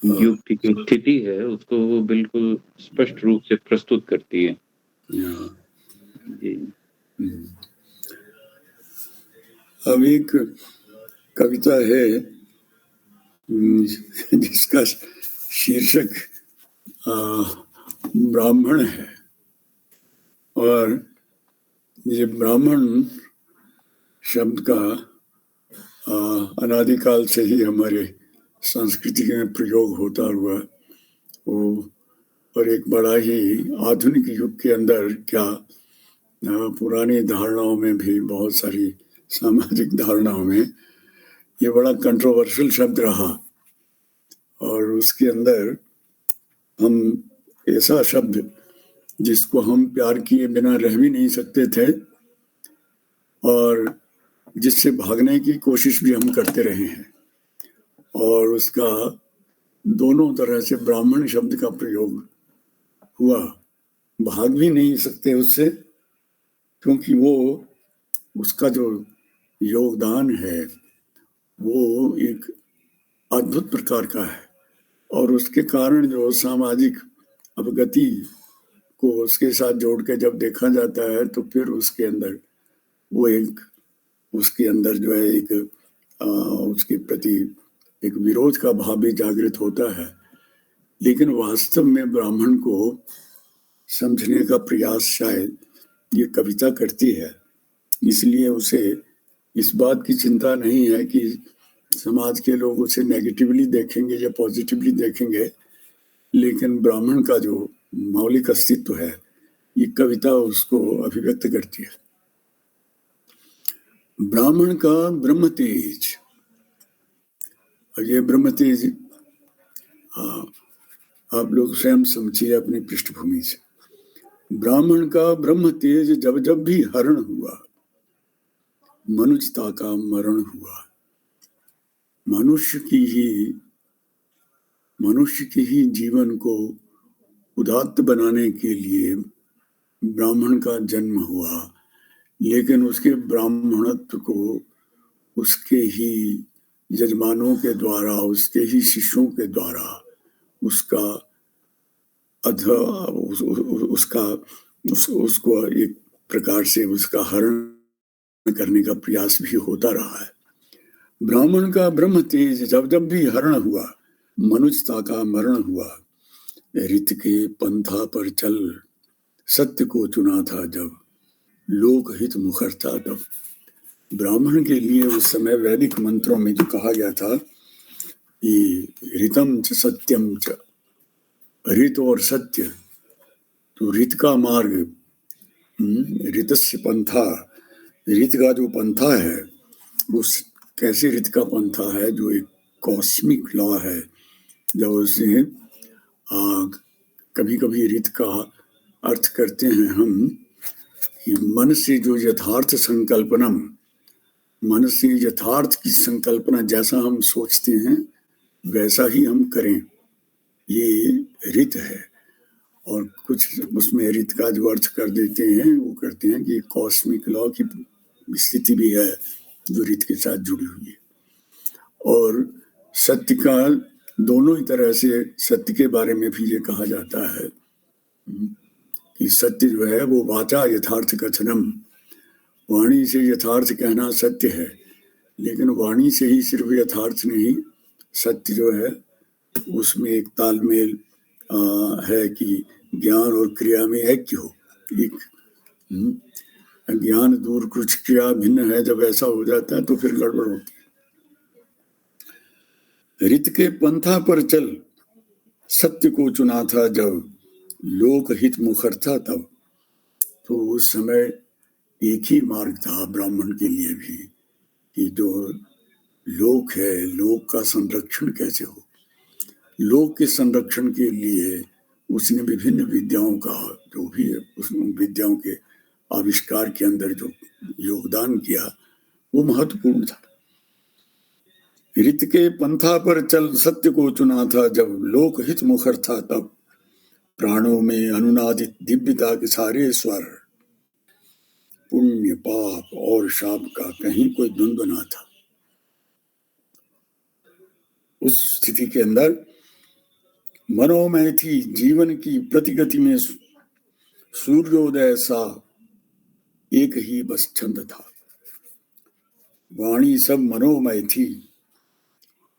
A: युग की जो स्थिति है उसको वो बिल्कुल स्पष्ट रूप से प्रस्तुत करती है। जी।
B: अब एक कविता है जिसका शीर्षक ब्राह्मण है, और ये ब्राह्मण शब्द का अनादिकाल से ही हमारे संस्कृति में प्रयोग होता हुआ वो, और एक बड़ा ही आधुनिक युग के अंदर, क्या पुरानी धारणाओं में भी, बहुत सारी सामाजिक धारणाओं में ये बड़ा कंट्रोवर्शियल शब्द रहा। और उसके अंदर हम ऐसा शब्द जिसको हम प्यार किए बिना रह भी नहीं सकते थे, और जिससे भागने की कोशिश भी हम करते रहे हैं, और उसका दोनों तरह से ब्राह्मण शब्द का प्रयोग हुआ। भाग भी नहीं सकते उससे, क्योंकि वो, उसका जो योगदान है वो एक अद्भुत प्रकार का है, और उसके कारण जो सामाजिक अवगति को उसके साथ जोड़ के जब देखा जाता है, तो फिर उसके अंदर वो एक, उसके अंदर जो है एक उसके प्रति एक विरोध का भाव भी जागृत होता है। लेकिन वास्तव में ब्राह्मण को समझने का प्रयास शायद ये कविता करती है, इसलिए उसे इस बात की चिंता नहीं है कि समाज के लोग उसे नेगेटिवली देखेंगे या पॉजिटिवली देखेंगे, लेकिन ब्राह्मण का जो मौलिक अस्तित्व है, ये कविता उसको अभिव्यक्त करती है। ब्राह्मण का ब्रह्म तेज, और ये ब्रह्म तेज आप लोग स्वयं समझिए अपनी पृष्ठभूमि से। ब्राह्मण का ब्रह्म तेज जब जब भी हरण हुआ, मनुष्यता का मरण हुआ। मनुष्य की ही जीवन को उदात्त बनाने के लिए ब्राह्मण का जन्म हुआ, लेकिन उसके ब्राह्मणत्व को उसके ही यजमानों के द्वारा, उसके ही शिष्यों के द्वारा उसका उसको एक प्रकार से उसका हरण करने का प्रयास भी होता रहा है। ब्राह्मण का ब्रह्म तेज जब जब भी हरण हुआ, मनुष्यता का मरण हुआ। रित के पंथा पर चल, सत्य को चुना था जब, लोक हित मुखर था तब। ब्राह्मण के लिए उस समय वैदिक मंत्रों में जो कहा गया था ये ऋतम च सत्यम च, ऋत और सत्य, तो ऋत का मार्ग, ऋतस्य पंथा, ऋत का जो पंथा है उस कैसे ऋत का पंथा है, जो एक कॉस्मिक लॉ है, जब उसे कभी कभी ऋत का अर्थ करते हैं हम कि मन से जो यथार्थ संकल्पनम, मन से यथार्थ की संकल्पना जैसा हम सोचते हैं वैसा ही हम करें, ये ऋत है। और कुछ उसमें ऋत का जो अर्थ कर देते हैं वो करते हैं कि कॉस्मिक लॉ की स्थिति भी है जो ऋत के साथ जुड़ी हुई है। और सत्य का दोनों ही तरह से सत्य के बारे में भी ये कहा जाता है कि सत्य जो है वो वाचा यथार्थ कथनम, वाणी से यथार्थ कहना सत्य है, लेकिन वाणी से ही सिर्फ यथार्थ नहीं, सत्य जो है उसमें एक तालमेल है कि ज्ञान और क्रिया में ऐक्य हो। एक ज्ञान दूर कुछ क्रिया भिन्न है, जब ऐसा हो जाता है तो फिर गड़बड़ होती है। ऋत के पंथा पर चल, सत्य को चुना था जब, लोक हित मुखर था तब। तो उस समय एक ही मार्ग था ब्राह्मण के लिए भी कि जो लोक है, लोक का संरक्षण कैसे हो। लोक के संरक्षण के लिए उसने विभिन्न विद्याओं का, जो भी है उस विद्याओं के आविष्कार के अंदर जो योगदान किया वो महत्वपूर्ण था। ऋत के पंथा पर चल, सत्य को चुना था जब, लोक हित मुखर था तब। प्राणों में अनुनादित दिव्यता के सारे स्वर, पुण्य पाप और शाप का कहीं कोई द्वंद्व ना था। उस स्थिति के अंदर मनोमय थी जीवन की प्रतिगति में सूर्योदय सा एक ही बस छंद था। वाणी सब मनोमय थी,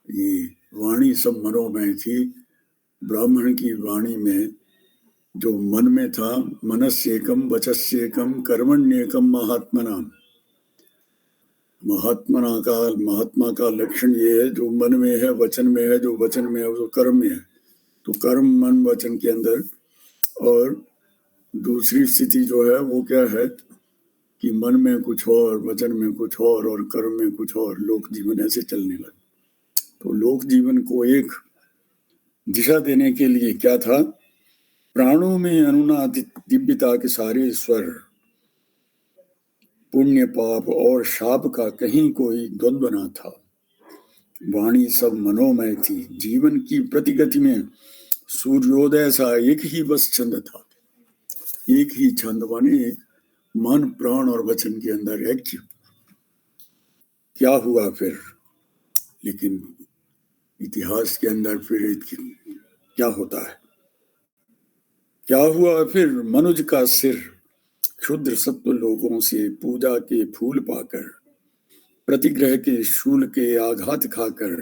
B: ये वाणी सब मनोमय थी। ब्राह्मण की वाणी में जो मन में था, मनस्येकम वचस्येकम कर्मण्येकम महात्मना, महात्मा का लक्षण ये है जो मन में है वचन में है, जो वचन में है वो कर्म में है। तो कर्म मन वचन के अंदर, और दूसरी स्थिति जो है वो क्या है कि मन में कुछ और, वचन में कुछ और कर्म में कुछ और, लोक जीवन ऐसे चलने लगे। तो लोक जीवन को एक दिशा देने के लिए क्या था, प्राणों में अनुनादित दिव्यता के सारे स्वर, पुण्य पाप और शाप का कहीं कोई द्वंद्व न था। वाणी सब मनोमय थी, जीवन की प्रतिगति में सूर्योदय सा एक ही बस छंद था। एक ही छंद माने एक मन प्राण और वचन के अंदर ऐक्य। क्या हुआ फिर, लेकिन इतिहास के अंदर फिर क्या होता है, क्या हुआ फिर, मनुज का सिर क्षुद्र सत्व लोगों से पूजा के फूल पाकर, प्रतिग्रह के शूल के आघात खाकर,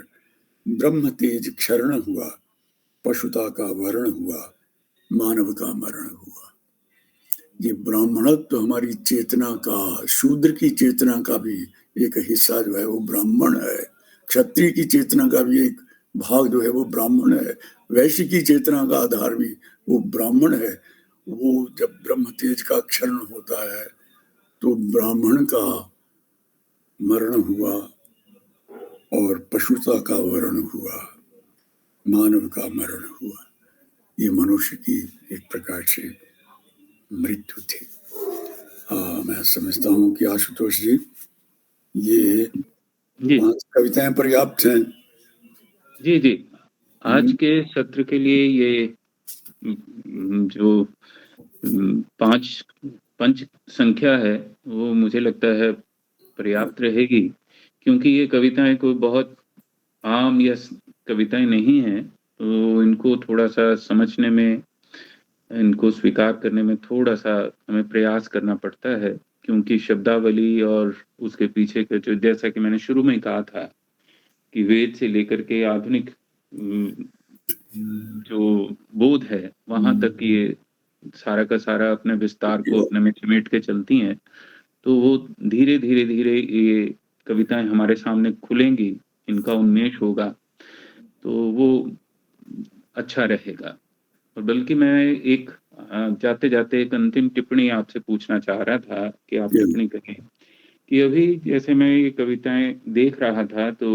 B: ब्रह्म तेज क्षरण हुआ, पशुता का वर्ण हुआ, मानव का मरण हुआ। ये ब्राह्मणत्व हमारी चेतना का, शूद्र की चेतना का भी एक हिस्सा जो है वो ब्राह्मण है। क्षत्रिय की चेतना का भी एक भाग जो है वो ब्राह्मण है। वैश्य की चेतना का आधार भी वो ब्राह्मण है। वो जब ब्रह्म तेज का क्षरण होता है तो ब्राह्मण का मरण हुआ और पशुता का वर्ण हुआ, मानव का मरण हुआ। ये मनुष्य की एक प्रकार से मृत्यु थी। मैं समझता हूँ कि आशुतोष जी ये
A: जी
B: 5 कविताएं पर्याप्त हैं।
A: जी जी, आज के सत्र के लिए ये जो पंच संख्या है वो मुझे लगता है पर्याप्त रहेगी, क्योंकि ये कविताएं कोई बहुत आम या कविताएं नहीं हैं, तो इनको थोड़ा सा समझने में, इनको स्वीकार करने में थोड़ा सा हमें प्रयास करना पड़ता है, क्योंकि शब्दावली और उसके पीछे के जो, जैसा कि मैंने शुरू में कहा था कि वेद से लेकर के आधुनिक जो बोध है वहां तक ये सारा का सारा अपने विस्तार को अपने में समेट के चलती हैं। तो वो धीरे धीरे ये कविताएं हमारे सामने खुलेंगी, इनका उन्मेष होगा। तो वो अच्छा रहेगा। और बल्कि मैं एक जाते-जाते एक अंतिम टिप्पणी आपसे पूछना चाह रहा था कि आप
B: जी,
A: टिप्पणी करें, कि अभी जैसे मैं ये कविताएँ देख रहा था तो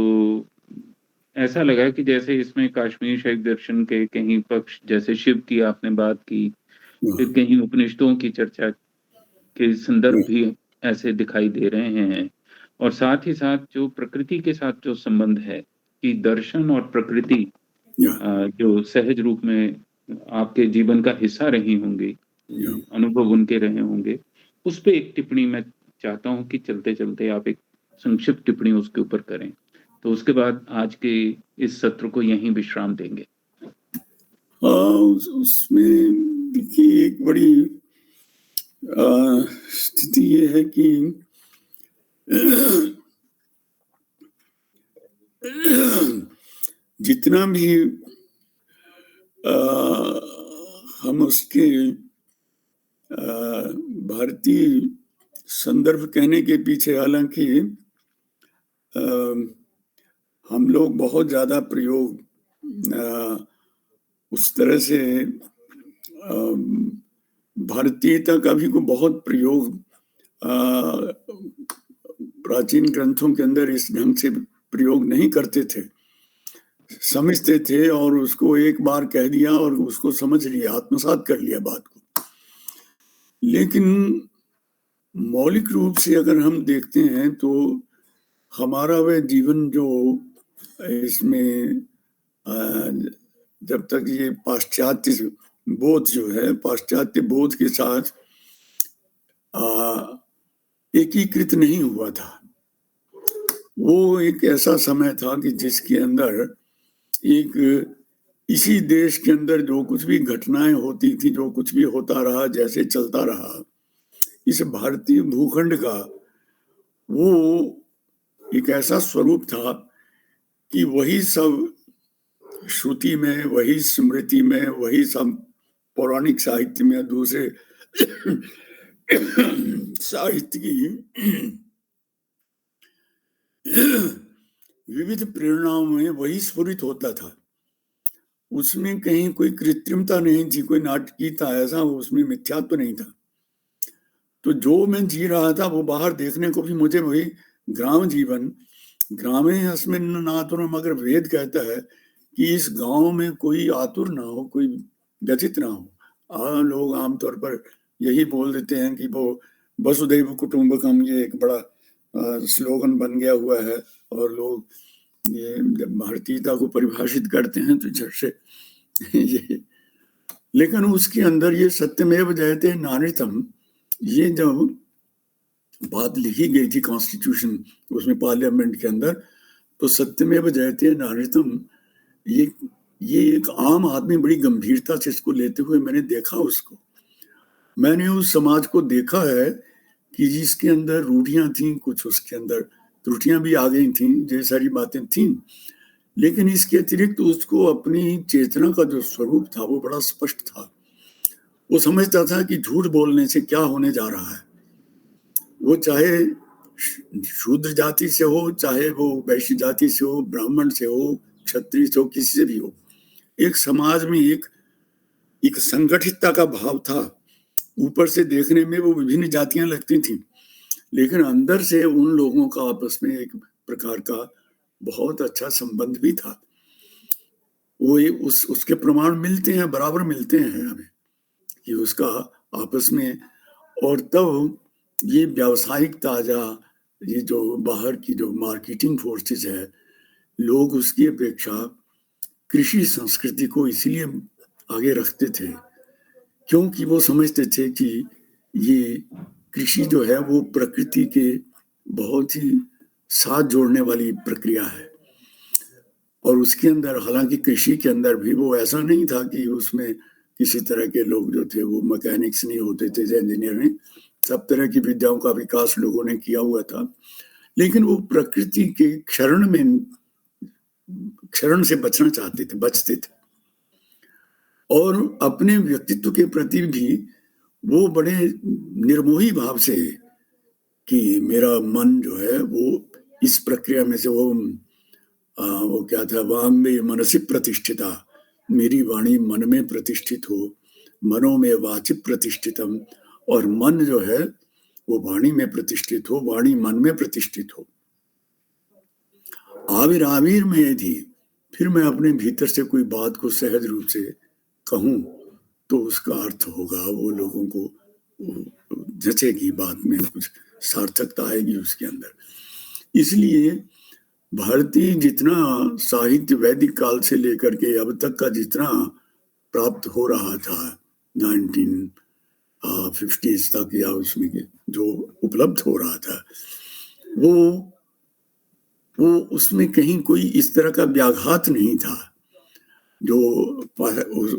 A: ऐसा लगा कि जैसे इसमें काश्मीर शैव दर्शन के कहीं पक्ष जैसे शिव की आपने बात की,
B: हाँ,
A: फिर कहीं उपनिषदों की चर्चा के संदर्भ
B: हाँ,
A: भी ऐसे दिखाई दे रहे हैं। और साथ ही साथ जो प्रकृति के साथ जो संबंध है, कि दर्शन और प्रकृति
B: या,
A: जो सहज रूप में आपके जीवन का हिस्सा रही होंगी,
B: या।
A: अनुभव उनके रहे होंगे, उस पे एक टिप्पणी मैं चाहता हूँ कि चलते-चलते आप एक संक्षिप्त टिप्पणी उसके ऊपर करें। तो उसके बाद आज के इस सत्र को यहीं विश्राम देंगे।
B: हाँ, उसमें देखिए एक बड़ी स्थिति ये है कि जितना भी हम उसके भारतीय संदर्भ कहने के पीछे हालांकि हम लोग बहुत ज़्यादा प्रयोग उस तरह से भारतीयता का भी को बहुत प्रयोग प्राचीन ग्रंथों के अंदर इस ढंग से प्रयोग नहीं करते थे, समझते थे और उसको एक बार कह दिया और उसको समझ लिया, आत्मसात कर लिया बात को। लेकिन मौलिक रूप से अगर हम देखते हैं तो हमारा वह जीवन जो इसमें जब तक ये पाश्चात्य बोध जो है, पाश्चात्य बोध के साथ एकीकृत नहीं हुआ था। वो एक ऐसा समय था कि जिसके अंदर एक इसी देश के अंदर जो कुछ भी घटनाएं होती थी, जो कुछ भी होता रहा, जैसे चलता रहा, इस भारतीय भूखंड का वो एक ऐसा स्वरूप था कि वही सब श्रुति में, वही स्मृति में, वही सब पौराणिक साहित्य में, दूसरे साहित्य की विविध प्रेरणाओं में वही स्फुरित होता था। उसमें कहीं कोई कृत्रिमता नहीं थी, कोई नाटकीयता ऐसा उसमें मिथ्यात्व नहीं था। तो जो मैं जी रहा था वो बाहर देखने को भी मुझे वही ग्राम जीवन, ग्रामे अस्मिन् नातुरम, अगर वेद कहता है कि इस गांव में कोई आतुर ना हो, कोई व्यथित ना हो। लोग आमतौर पर यही बोल देते हैं कि वो वसुधैव कुटुंबकम, ये एक बड़ा स्लोगन बन गया हुआ है और लोग ये जब भारतीयता को परिभाषित करते हैं तो झट से ये, लेकिन उसके अंदर ये सत्यमेव जयते नानृतम, ये जब बात लिखी गई थी कॉन्स्टिट्यूशन उसमें पार्लियामेंट के अंदर, तो सत्यमेव जयते नानृतम, ये ये एक आम आदमी बड़ी गंभीरता से इसको लेते हुए मैंने देखा उसको। मैंने उस समाज को देखा है कि जिसके अंदर रूढ़ियां थी, कुछ उसके अंदर त्रुटियां भी आ गई थी, ये सारी बातें थी, लेकिन इसके अतिरिक्त उसको अपनी चेतना का जो स्वरूप था वो बड़ा स्पष्ट था। वो समझता था कि झूठ बोलने से क्या होने जा रहा है। वो चाहे शूद्र जाति से हो, चाहे वो वैश्य जाति से हो, ब्राह्मण से हो, क्षत्रिय से हो, किसी से भी हो, एक समाज में एक संगठितता का भाव था। ऊपर से देखने में वो विभिन्न जातियां लगती थी, लेकिन अंदर से उन लोगों का आपस में एक प्रकार का बहुत अच्छा संबंध भी था। वो उसके प्रमाण मिलते हैं, बराबर मिलते हैं हमें कि उसका आपस में। और तब ये व्यावसायिक ताजा, ये जो बाहर की जो मार्केटिंग फोर्सेस है, लोग उसकी अपेक्षा कृषि संस्कृति को इसलिए आगे रखते थे क्योंकि वो समझते थे कि ये कृषि जो है वो प्रकृति के बहुत ही साथ जोड़ने वाली प्रक्रिया है। और उसके अंदर हालांकि कृषि के अंदर भी वो ऐसा नहीं था कि उसमें किसी तरह के लोग जो थे वो मैकेनिक्स नहीं होते थे, इंजीनियर नहीं, सब तरह की विद्याओं का विकास लोगों ने किया हुआ था। लेकिन वो प्रकृति के क्षरण से बचना चाहते थे, बचते थे। और अपने व्यक्तित्व के प्रति भी वो बड़े निर्मोही भाव से कि मेरा मन जो है वो इस प्रक्रिया में से वो वो क्या था, वांग में मनसि प्रतिष्ठिता, मेरी वाणी मन में प्रतिष्ठित हो, मनो में वाचि प्रतिष्ठितम, और मन जो है वो वाणी में प्रतिष्ठित हो, वाणी मन में प्रतिष्ठित हो। आविर आविर में यदि फिर मैं अपने भीतर से कोई बात को सहज रूप से कहूं तो उसका अर्थ होगा, वो लोगों को जचेगी, बात में कुछ सार्थकता आएगी उसके अंदर। इसलिए भारतीय जितना साहित्य वैदिक काल से लेकर के अब तक का जितना प्राप्त हो रहा था 1950s तक या उसमें जो उपलब्ध हो रहा था, वो उसमें कहीं कोई इस तरह का व्याघात नहीं था। जो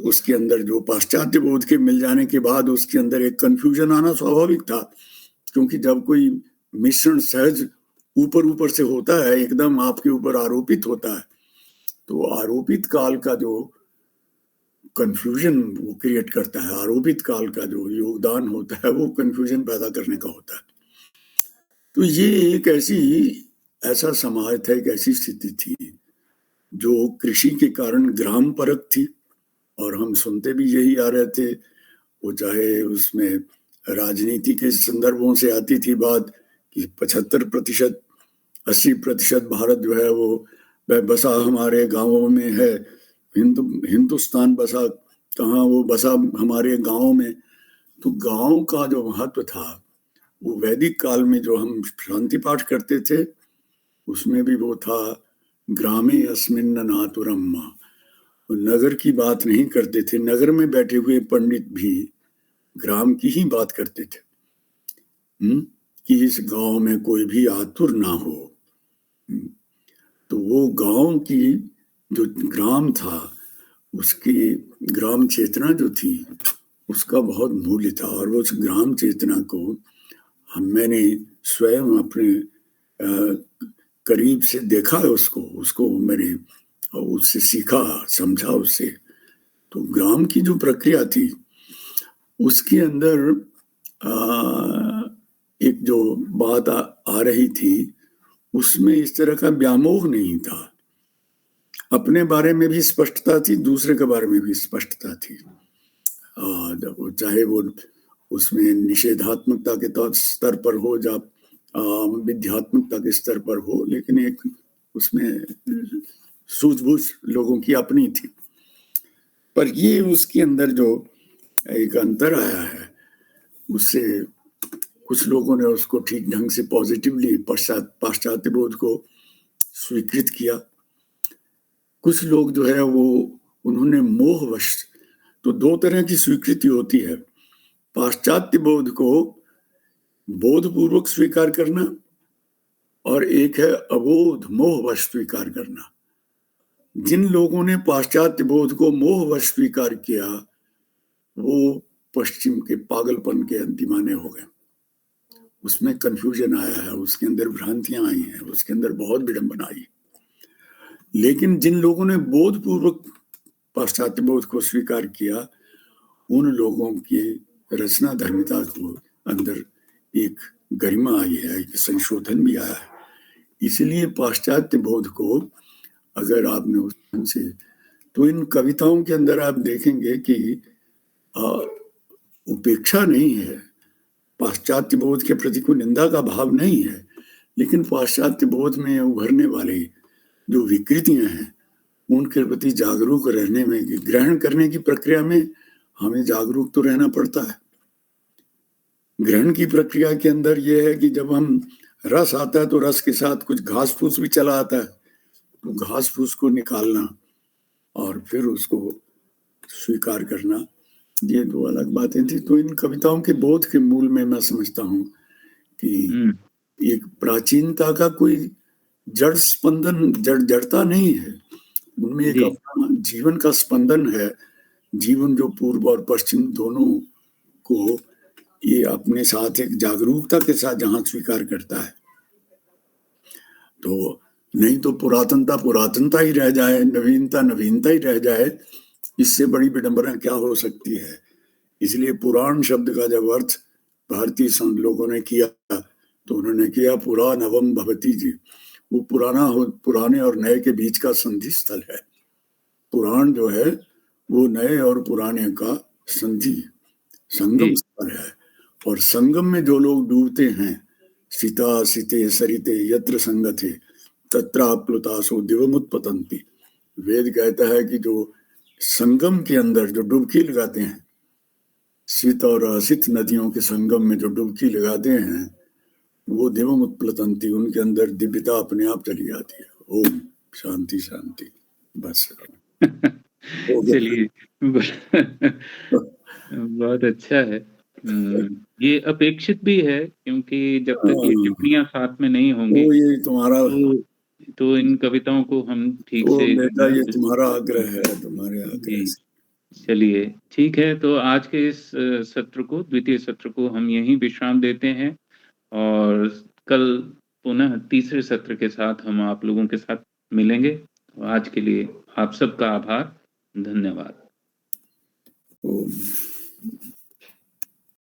B: उसके अंदर जो पाश्चात्य बोध के मिल जाने के बाद उसके अंदर एक कंफ्यूजन आना स्वाभाविक था, क्योंकि जब कोई मिश्रण सहज ऊपर ऊपर से होता है, एकदम आपके ऊपर आरोपित होता है, तो आरोपित काल का जो कंफ्यूजन वो क्रिएट करता है, आरोपित काल का जो योगदान होता है वो कंफ्यूजन पैदा करने का होता है। तो ये एक ऐसा समाज था, एक ऐसी स्थिति थी जो कृषि के कारण ग्राम परक थी, और हम सुनते भी यही आ रहे थे। वो चाहे उसमें राजनीति के संदर्भों से आती थी बात कि 75%, 80% भारत जो है वो बसा हमारे गांवों में है, हिंदुस्तान बसा कहाँ, वो बसा हमारे गांवों में। तो गांव का जो महत्व था वो वैदिक काल में जो हम शांति पाठ करते थे उसमें भी वो था, ग्रामे अस्मिन् नातुरम। नगर की बात नहीं करते थे, नगर में बैठे हुए पंडित भी ग्राम की ही बात करते थे, कि इस गांव में कोई भी आतुर ना हो। तो वो गांव की जो ग्राम था, उसकी ग्राम चेतना जो थी उसका बहुत मूल्य था, और उस ग्राम चेतना को मैंने स्वयं अपने करीब से देखा है, उसको मैंने उससे सीखा, समझा उससे। तो ग्राम की जो प्रक्रिया थी उसके अंदर एक जो बात आ रही थी उसमें इस तरह का व्यामोह नहीं था, अपने बारे में भी स्पष्टता थी, दूसरे के बारे में भी स्पष्टता थी। चाहे वो उसमें निषेधात्मकता के स्तर पर हो या विध्यात्मकता के स्तर पर हो, लेकिन एक उसमें सूझबूझ लोगों की अपनी थी। पर ये उसके अंदर जो एक अंतर आया है, उससे कुछ लोगों ने उसको ठीक ढंग से पॉजिटिवली पाश्चात्य बोध को स्वीकृत किया, कुछ लोग जो है वो उन्होंने मोहवश। तो दो तरह की स्वीकृति होती है, पाश्चात्य बोध को बोधपूर्वक स्वीकार करना, और एक है अबोध मोहवश स्वीकार करना। जिन लोगों ने पाश्चात्य बोध को मोहवश स्वीकार किया वो पश्चिम के पागलपन के दीवाने हो गए, उसमें कंफ्यूजन आया है, उसके अंदर भ्रांतियां आई हैं, उसके अंदर बहुत विडंबना आई। लेकिन जिन लोगों ने बोधपूर्वक पाश्चात्य बोध को स्वीकार किया, उन लोगों की रचना धर्मिता को अंदर एक गरिमा आई है, एक संशोधन भी आया है। इसलिए पाश्चात्य बोध को अगर आपने उससे, तो इन कविताओं के अंदर आप देखेंगे कि उपेक्षा नहीं है, पाश्चात्य बोध के प्रति कोई निंदा का भाव नहीं है, लेकिन पाश्चात्य बोध में उभरने वाली जो विकृतियां हैं उनके प्रति जागरूक रहने में, ग्रहण करने की प्रक्रिया में हमें जागरूक तो रहना पड़ता है। ग्रहण की प्रक्रिया के अंदर यह है कि जब हम रस आता है तो रस के साथ कुछ घास फूस भी चला आता है, तो घास फूस को निकालना और फिर उसको स्वीकार करना, ये दो अलग बातें थी। तो इन कविताओं के बोध के मूल में मैं समझता हूँ कि एक प्राचीनता का कोई जड़ स्पंदन, जड़ता नहीं है, उनमें एक अपना जीवन का स्पंदन है। जीवन जो पूर्व और पश्चिम दोनों को ये अपने साथ एक जागरूकता के साथ जहां स्वीकार करता है, तो नहीं तो पुरातनता पुरातनता ही रह जाए, नवीनता नवीनता ही रह जाए, इससे बड़ी विडंबना क्या हो सकती है। इसलिए पुराण शब्द का जब अर्थ भारतीय संत लोगों ने किया तो उन्होंने किया पुरा नवम भवती जी, वो पुराने और नए के बीच का संधि स्थल है। पुराण जो है वो नए और पुराने का संगम
A: जी।
B: स्थल है। और संगम में जो लोग डूबते हैं, सीता सीते सरिते यत्र संगते तत्राप्लुतासो दिवमुत्पतन्ति। वेद कहता है कि जो संगम के अंदर जो डुबकी लगाते हैं, शीत और असित नदियों के संगम में जो डुबकी लगाते हैं, वो दिवमुत्पतन्ति, उनके अंदर दिव्यता अपने आप चली जाती है। ओम शांति शांति। बस हो गया।
A: चलिए बहुत अच्छा है। ये अपेक्षित भी है क्योंकि जब तक ये टिप्पणियाँ साथ में नहीं
B: तो
A: होंगी,
B: ये तुम्हारा
A: तो इन कविताओं को हम ठीक
B: तो
A: से जो
B: बेटा
A: है
B: ये
A: ना
B: तुम्हारा आग्रह है, तुम्हारे आग्रह
A: जी,
B: से।
A: चलिए ठीक है, तो आज के इस सत्र को, द्वितीय सत्र को हम यहीं विश्राम देते हैं और कल पुनः तीसरे सत्र के साथ हम आप लोगों के साथ मिलेंगे। आज के लिए आप सबका आभार, धन्यवाद।
B: ओम।